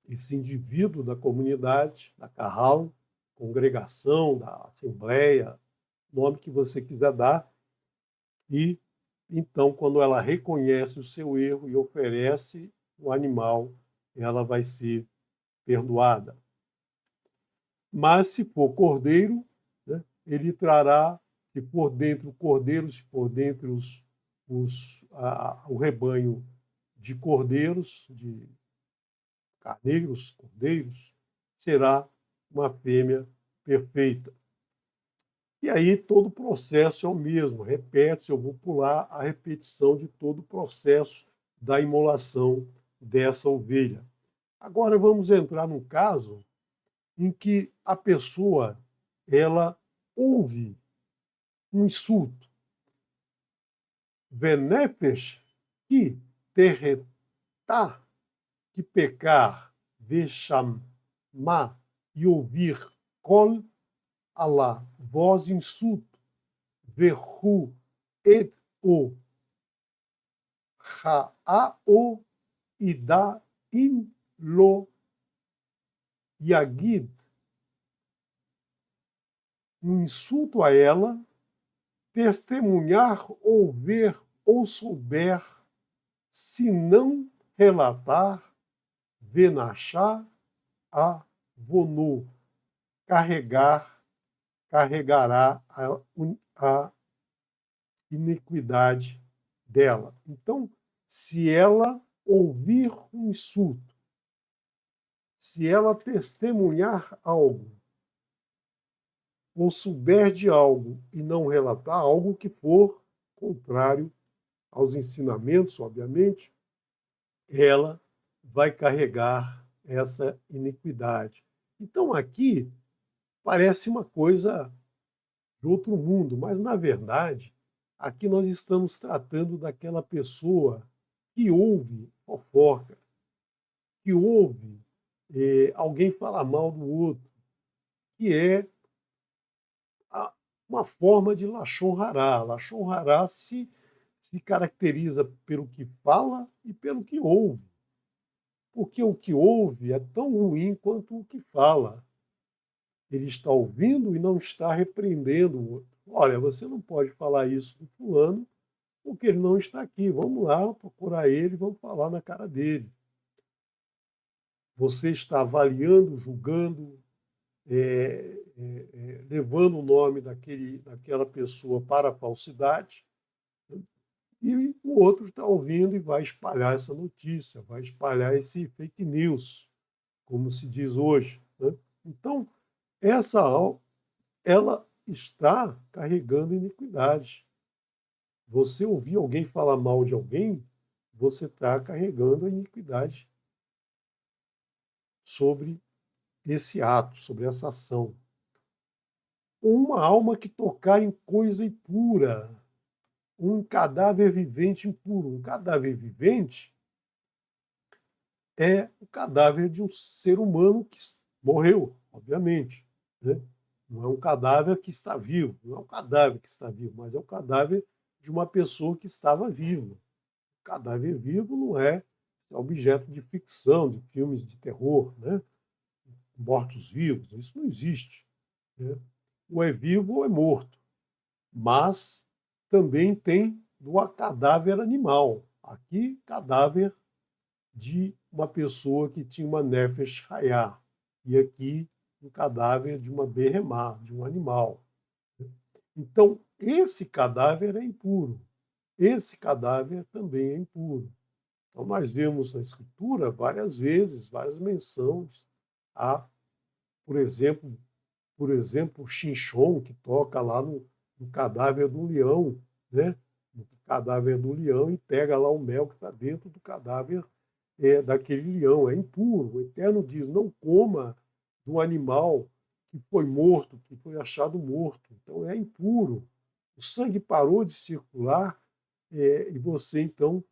esse indivíduo da comunidade, da Carral, congregação, da assembleia, nome que você quiser dar, e então, quando ela reconhece o seu erro e oferece o animal, ela vai ser perdoada. Mas se for cordeiro, né, ele trará, se for dentro o cordeiro, se for dentro o rebanho de cordeiros, de carneiros, cordeiros, será uma fêmea perfeita. E aí todo o processo é o mesmo, repete-se, eu vou pular a repetição de todo o processo da imolação dessa ovelha. Agora vamos entrar num caso em que a pessoa ela ouve um insulto. Venefesh que terretá, que pecar, vexamá e ouvir kol alá, voz insulto, verru et o o ida in lo yagid, um insulto a ela, testemunhar ou ver ou souber, se não relatar, venachá a vonu, carregará a iniquidade dela. Então, se ela ouvir um insulto, se ela testemunhar algo, ou souber de algo e não relatar algo que for contrário aos ensinamentos, obviamente, ela vai carregar essa iniquidade. Então aqui parece uma coisa de outro mundo, mas na verdade, aqui nós estamos tratando daquela pessoa que ouve fofoca, que ouve alguém falar mal do outro, que é uma forma de Lashon Hará. Lashon Hará se caracteriza pelo que fala e pelo que ouve. Porque o que ouve é tão ruim quanto o que fala. Ele está ouvindo e não está repreendendo o outro. Olha, você não pode falar isso do fulano, porque ele não está aqui. Vamos lá procurar ele, vamos falar na cara dele. Você está avaliando, julgando, levando o nome daquela pessoa para a falsidade, né? E o outro está ouvindo e vai espalhar essa notícia, vai espalhar esse fake news, como se diz hoje, né? Então, essa alma, ela está carregando iniquidade. Você ouvir alguém falar mal de alguém, você está carregando a iniquidade sobre esse ato, sobre essa ação. Uma alma que tocar em coisa impura, um cadáver vivente impuro. Um cadáver vivente é o cadáver de um ser humano que morreu, obviamente, né? Não é um cadáver que está vivo, não é um cadáver que está vivo, mas é o cadáver de uma pessoa que estava viva. O cadáver vivo não é objeto de ficção, de filmes de terror, né? Mortos-vivos, isso não existe, né? Ou é vivo ou é morto. Mas também tem do cadáver animal. Aqui, cadáver de uma pessoa que tinha uma nefesh hayá. E aqui, um cadáver de uma berremá, de um animal. Então, esse cadáver é impuro. Esse cadáver também é impuro. Então, nós vemos na Escritura várias vezes, várias menções a, por exemplo, o Chinchon, que toca lá no cadáver do leão, né? No cadáver do leão e pega lá o mel que está dentro do cadáver daquele leão. É impuro. O Eterno diz: não coma do animal que foi morto, que foi achado morto. Então é impuro. O sangue parou de circular e você, então,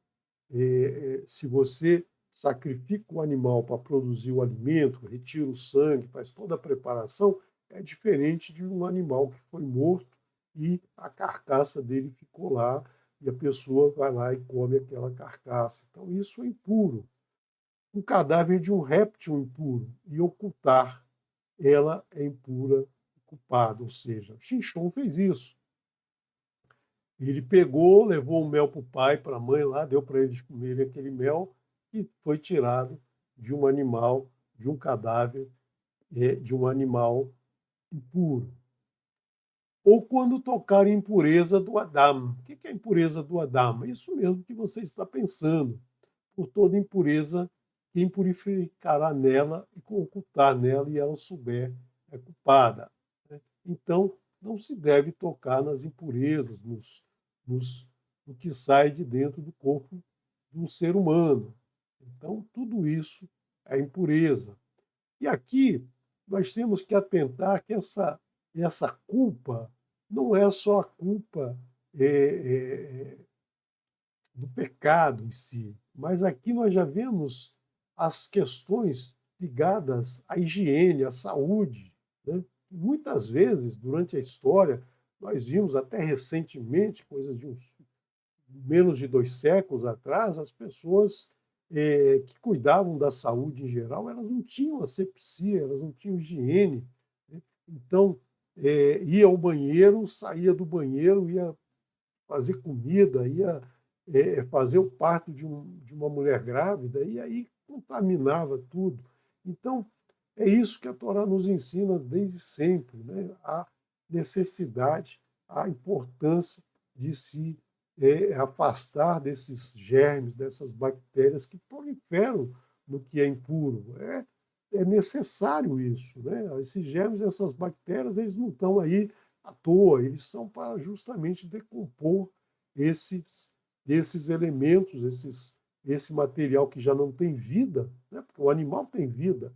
se você sacrifica o animal para produzir o alimento, retira o sangue, faz toda a preparação, é diferente de um animal que foi morto e a carcaça dele ficou lá e a pessoa vai lá e come aquela carcaça. Então, isso é impuro. Um cadáver de um réptil impuro e ocultar, ela é impura, culpada, ou seja, Xinchon fez isso. Ele pegou, levou o mel para o pai, para a mãe lá, deu para eles comerem aquele mel e foi tirado de um animal, de um cadáver, de um animal impuro. Ou quando tocar em impureza do Adam. O que é a impureza do Adam? É isso mesmo que você está pensando. Por toda impureza, quem purificará nela e ocultar nela e ela souber é culpada, né? Então, não se deve tocar nas impurezas, no que sai de dentro do corpo de um ser humano. Então, tudo isso é impureza. E aqui nós temos que atentar que essa culpa não é só a culpa do pecado em si, mas aqui nós já vemos as questões ligadas à higiene, à saúde, né? Muitas vezes, durante a história, nós vimos até recentemente, coisa de uns menos de 2 séculos atrás, as pessoas que cuidavam da saúde em geral, elas não tinham asepsia, elas não tinham higiene, né? Então, ia ao banheiro, saía do banheiro, ia fazer comida, ia fazer o parto de uma mulher grávida, e aí contaminava tudo. Então, é isso que a Torá nos ensina desde sempre, né? A necessidade, a importância de se afastar desses germes, dessas bactérias que proliferam no que é impuro. É necessário isso, né? Esses germes, essas bactérias, eles não estão aí à toa, eles são para justamente decompor esses, esses elementos, esse material que já não tem vida, né? Porque o animal tem vida,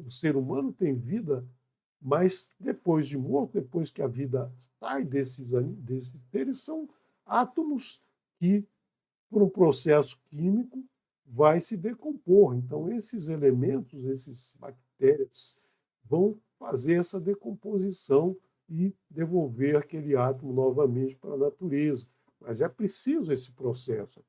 o ser humano tem vida, mas depois de morto, depois que a vida sai desses seres, são átomos que, por um processo químico, vai se decompor. Então, esses elementos, essas bactérias, vão fazer essa decomposição e devolver aquele átomo novamente para a natureza. Mas é preciso esse processo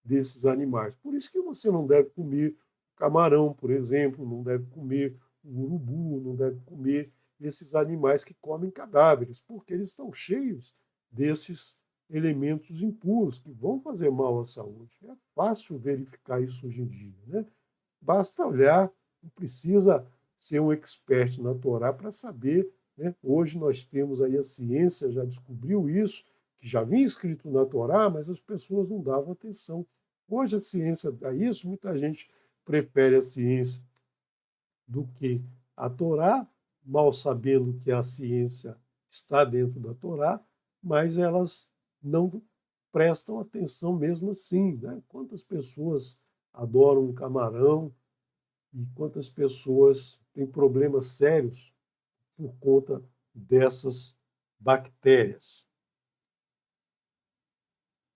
desses animais. Por isso que você não deve comer camarão, por exemplo, não deve comer o urubu, não deve comer esses animais que comem cadáveres, porque eles estão cheios desses elementos impuros que vão fazer mal à saúde. É fácil verificar isso hoje em dia, né? Basta olhar, não precisa ser um expert na Torá para saber, né? Hoje nós temos aí a ciência já descobriu isso, que já vinha escrito na Torá, mas as pessoas não davam atenção. Hoje a ciência dá isso, muita gente prefere a ciência do que a Torá, mal sabendo que a ciência está dentro da Torá, mas elas não prestam atenção mesmo assim, né? Quantas pessoas adoram um camarão e quantas pessoas têm problemas sérios por conta dessas bactérias.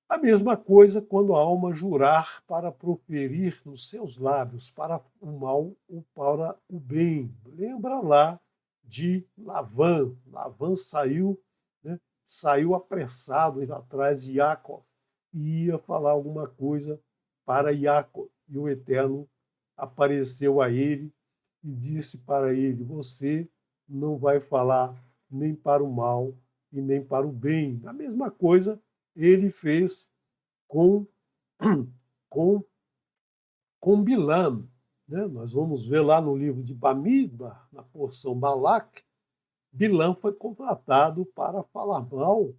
A mesma coisa quando a alma jurar para proferir nos seus lábios para o mal ou para o bem. Lembra lá de Lavã. Lavã saiu, né, saiu apressado atrás de Jacó e ia falar alguma coisa para Jacó. E o Eterno apareceu a ele e disse para ele: Você não vai falar nem para o mal e nem para o bem. A mesma coisa ele fez com, com, com Bilam. Né? Nós vamos ver lá no livro de Bamidbar, na porção Balac, Bilam foi contratado para falar mal,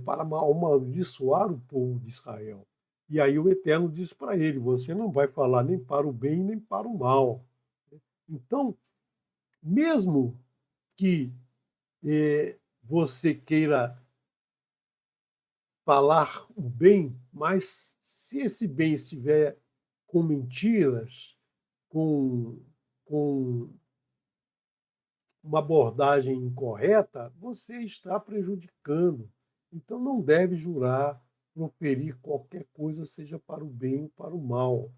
para amaldiçoar o povo de Israel. E aí o Eterno diz para ele: Você não vai falar nem para o bem nem para o mal. Então, mesmo que você queira falar o bem, mas se esse bem estiver com mentiras, com, com uma abordagem incorreta, você está prejudicando. Então não deve jurar, proferir qualquer coisa, seja para o bem ou para o mal.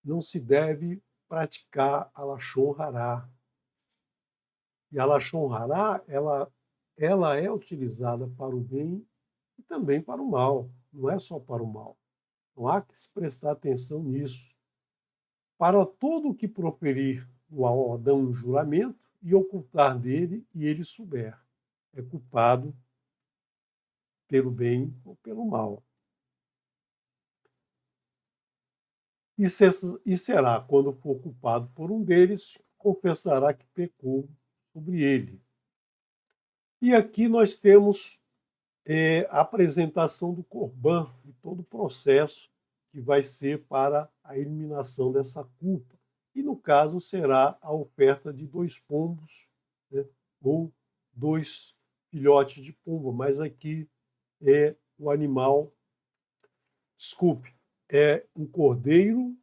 Não se deve praticar a Lashon Hará. E a Lashon Hará, ela é utilizada para o bem e também para o mal, não é só para o mal. Não há que se prestar atenção nisso. Para todo o que proferir o Adão um juramento e ocultar dele e ele souber, é culpado pelo bem ou pelo mal. E será, quando for culpado por um deles, confessará que pecou sobre ele. E aqui nós temos a apresentação do Corban e todo o processo que vai ser para a eliminação dessa culpa. E, no caso, será a oferta de 2 pombos, né, ou 2 filhotes de pomba, mas aqui é o animal, desculpe, é um cordeiro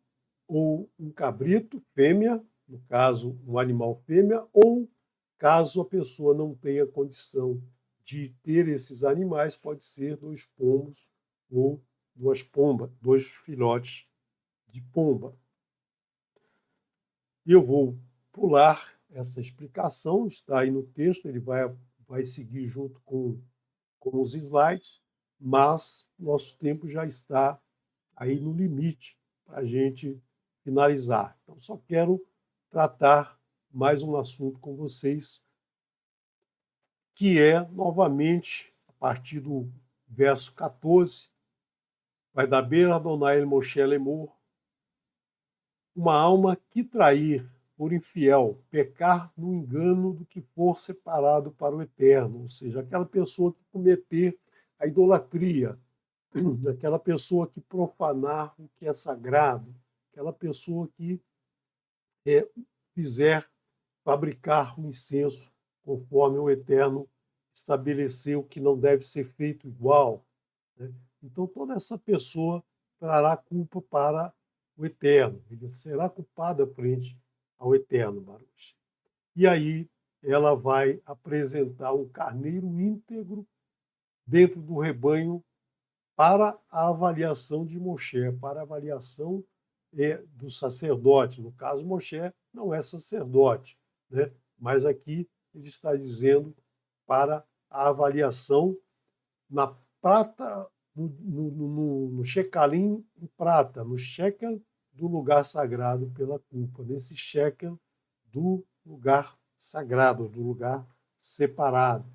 ou um cabrito fêmea, no caso, um animal fêmea, ou caso a pessoa não tenha condição de ter esses animais, pode ser 2 pombos ou 2 pombas, 2 filhotes de pomba. E eu vou pular essa explicação, está aí no texto, ele vai seguir junto com os slides, mas nosso tempo já está aí no limite para a gente finalizar. Então, só quero tratar mais um assunto com vocês, que é, novamente, a partir do verso 14, vai dar Ber Adonai el Moshe Lemor, uma alma que trair por infiel, pecar no engano do que for separado para o eterno, ou seja, aquela pessoa que cometer a idolatria, aquela pessoa que profanar o que é sagrado, aquela pessoa que fizer fabricar um incenso conforme o Eterno estabeleceu que não deve ser feito igual. Né? Então, toda essa pessoa trará culpa para o Eterno, ele será culpada frente ao Eterno, Baruch. E aí ela vai apresentar um carneiro íntegro dentro do rebanho para a avaliação de Moshe, para a avaliação do sacerdote. No caso, Moshe não é sacerdote, né? Mas aqui ele está dizendo para a avaliação na prata, no shecalim em prata, no shekel do lugar sagrado pela culpa, nesse shekel do lugar sagrado, do lugar separado.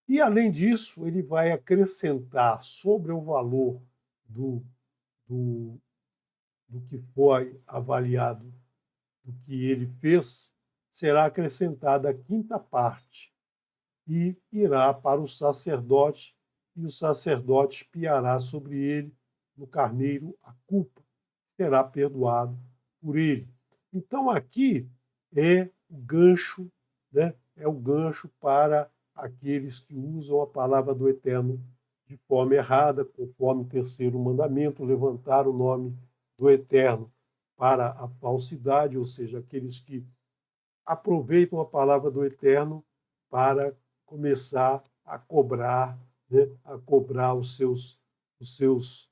E, além disso, ele vai acrescentar sobre o valor do que foi avaliado, do que ele fez, será acrescentada a quinta parte e irá para o sacerdote, e o sacerdote espiará sobre ele no carneiro a culpa, será perdoado por ele. Então, aqui é o gancho, né? É o gancho para aqueles que usam a palavra do Eterno de forma errada, conforme o terceiro mandamento, levantar o nome do Eterno para a falsidade, ou seja, aqueles que aproveitam a palavra do Eterno para começar a cobrar, né? A cobrar os seus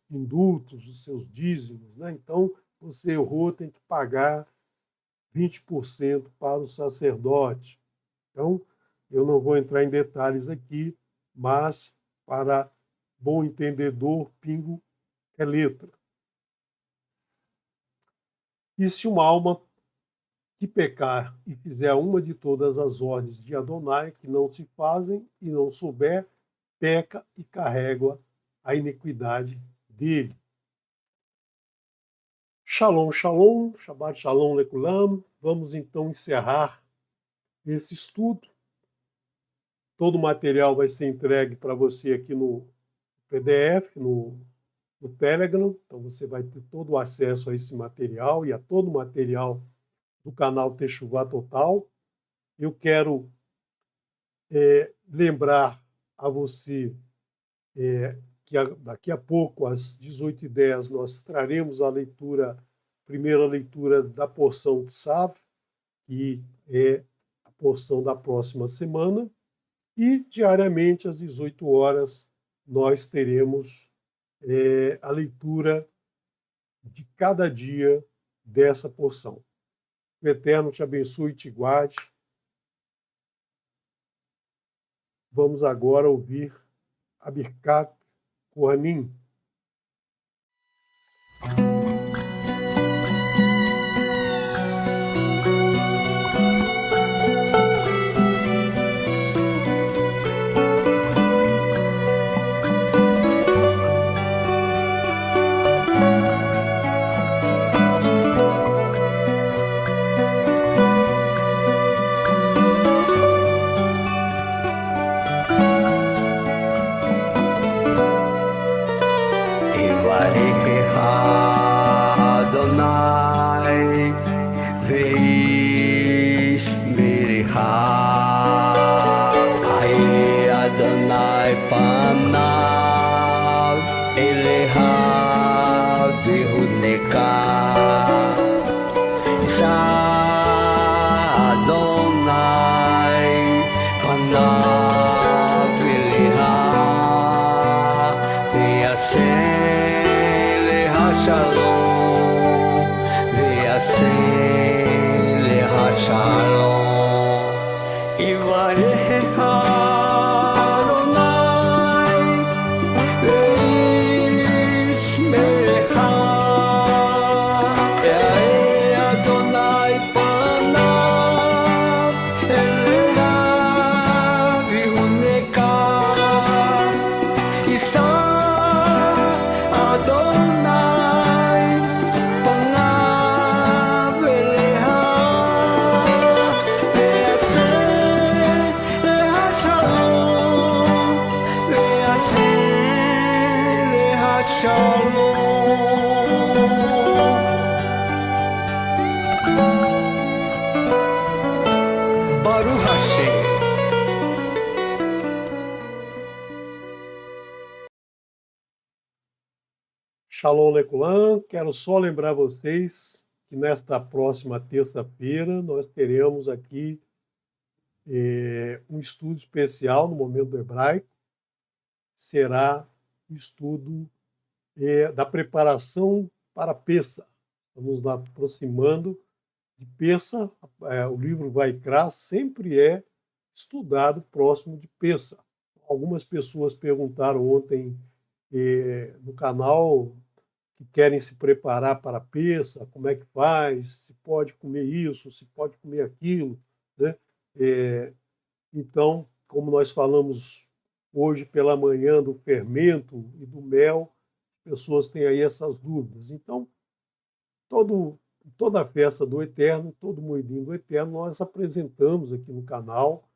indultos, os seus dízimos, né? Então, você errou, tem que pagar 20% para o sacerdote. Então, eu não vou entrar em detalhes aqui, mas para bom entendedor, pingo é letra. E se uma alma que pecar e fizer uma de todas as ordens de Adonai, que não se fazem e não souber, peca e carrega a iniquidade dele. Shalom, shalom, Shabbat shalom lekulam. Vamos então encerrar esse estudo. Todo o material vai ser entregue para você aqui no PDF, no Telegram. Então você vai ter todo o acesso a esse material e a todo o material do canal Techuvá Total. Eu quero lembrar a você que daqui a pouco, às 18h10, nós traremos a primeira leitura da porção de Tzav, que é a porção da próxima semana, e diariamente, às 18 horas, nós teremos a leitura de cada dia dessa porção. O Eterno te abençoe e te guarde. Vamos agora ouvir a Birkat Kohanim. Shalom Lekulam, quero só lembrar vocês que nesta próxima terça-feira nós teremos aqui um estudo especial no Momento do Hebraico. Será o estudo da preparação para Pêssah. Estamos nos aproximando de Pêssah. O livro Vaikra sempre é estudado próximo de Pêssah. Algumas pessoas perguntaram ontem no canal que querem se preparar para a peça, como é que faz, se pode comer isso, se pode comer aquilo, né? Eh, então, como nós falamos hoje pela manhã do fermento e do mel, pessoas têm aí essas dúvidas. Então, todo, toda a festa do Eterno, todo moedinho do Eterno, nós apresentamos aqui no canal,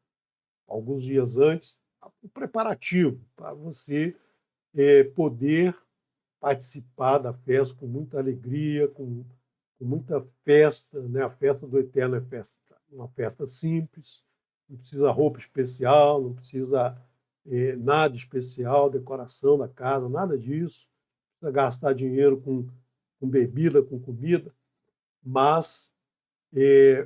alguns dias antes, o preparativo para você poder participar da festa com muita alegria, com muita festa, né? A festa do Eterno é festa, uma festa simples, não precisa roupa especial, não precisa nada especial, decoração da casa, nada disso. Não precisa gastar dinheiro com bebida, com comida, mas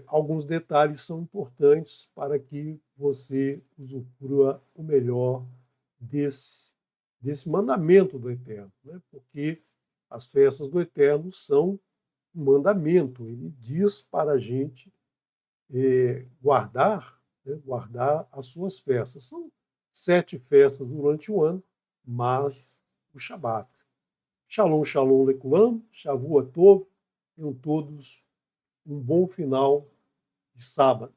alguns detalhes são importantes para que você usufrua o melhor desse mandamento do Eterno, né? Porque as festas do Eterno são um mandamento, ele diz para a gente guardar, né? Guardar as suas festas. São 7 festas durante o ano, mas o Shabat. Shalom, shalom, lekulam, Shavua Tov, tenham todos um bom final de sábado.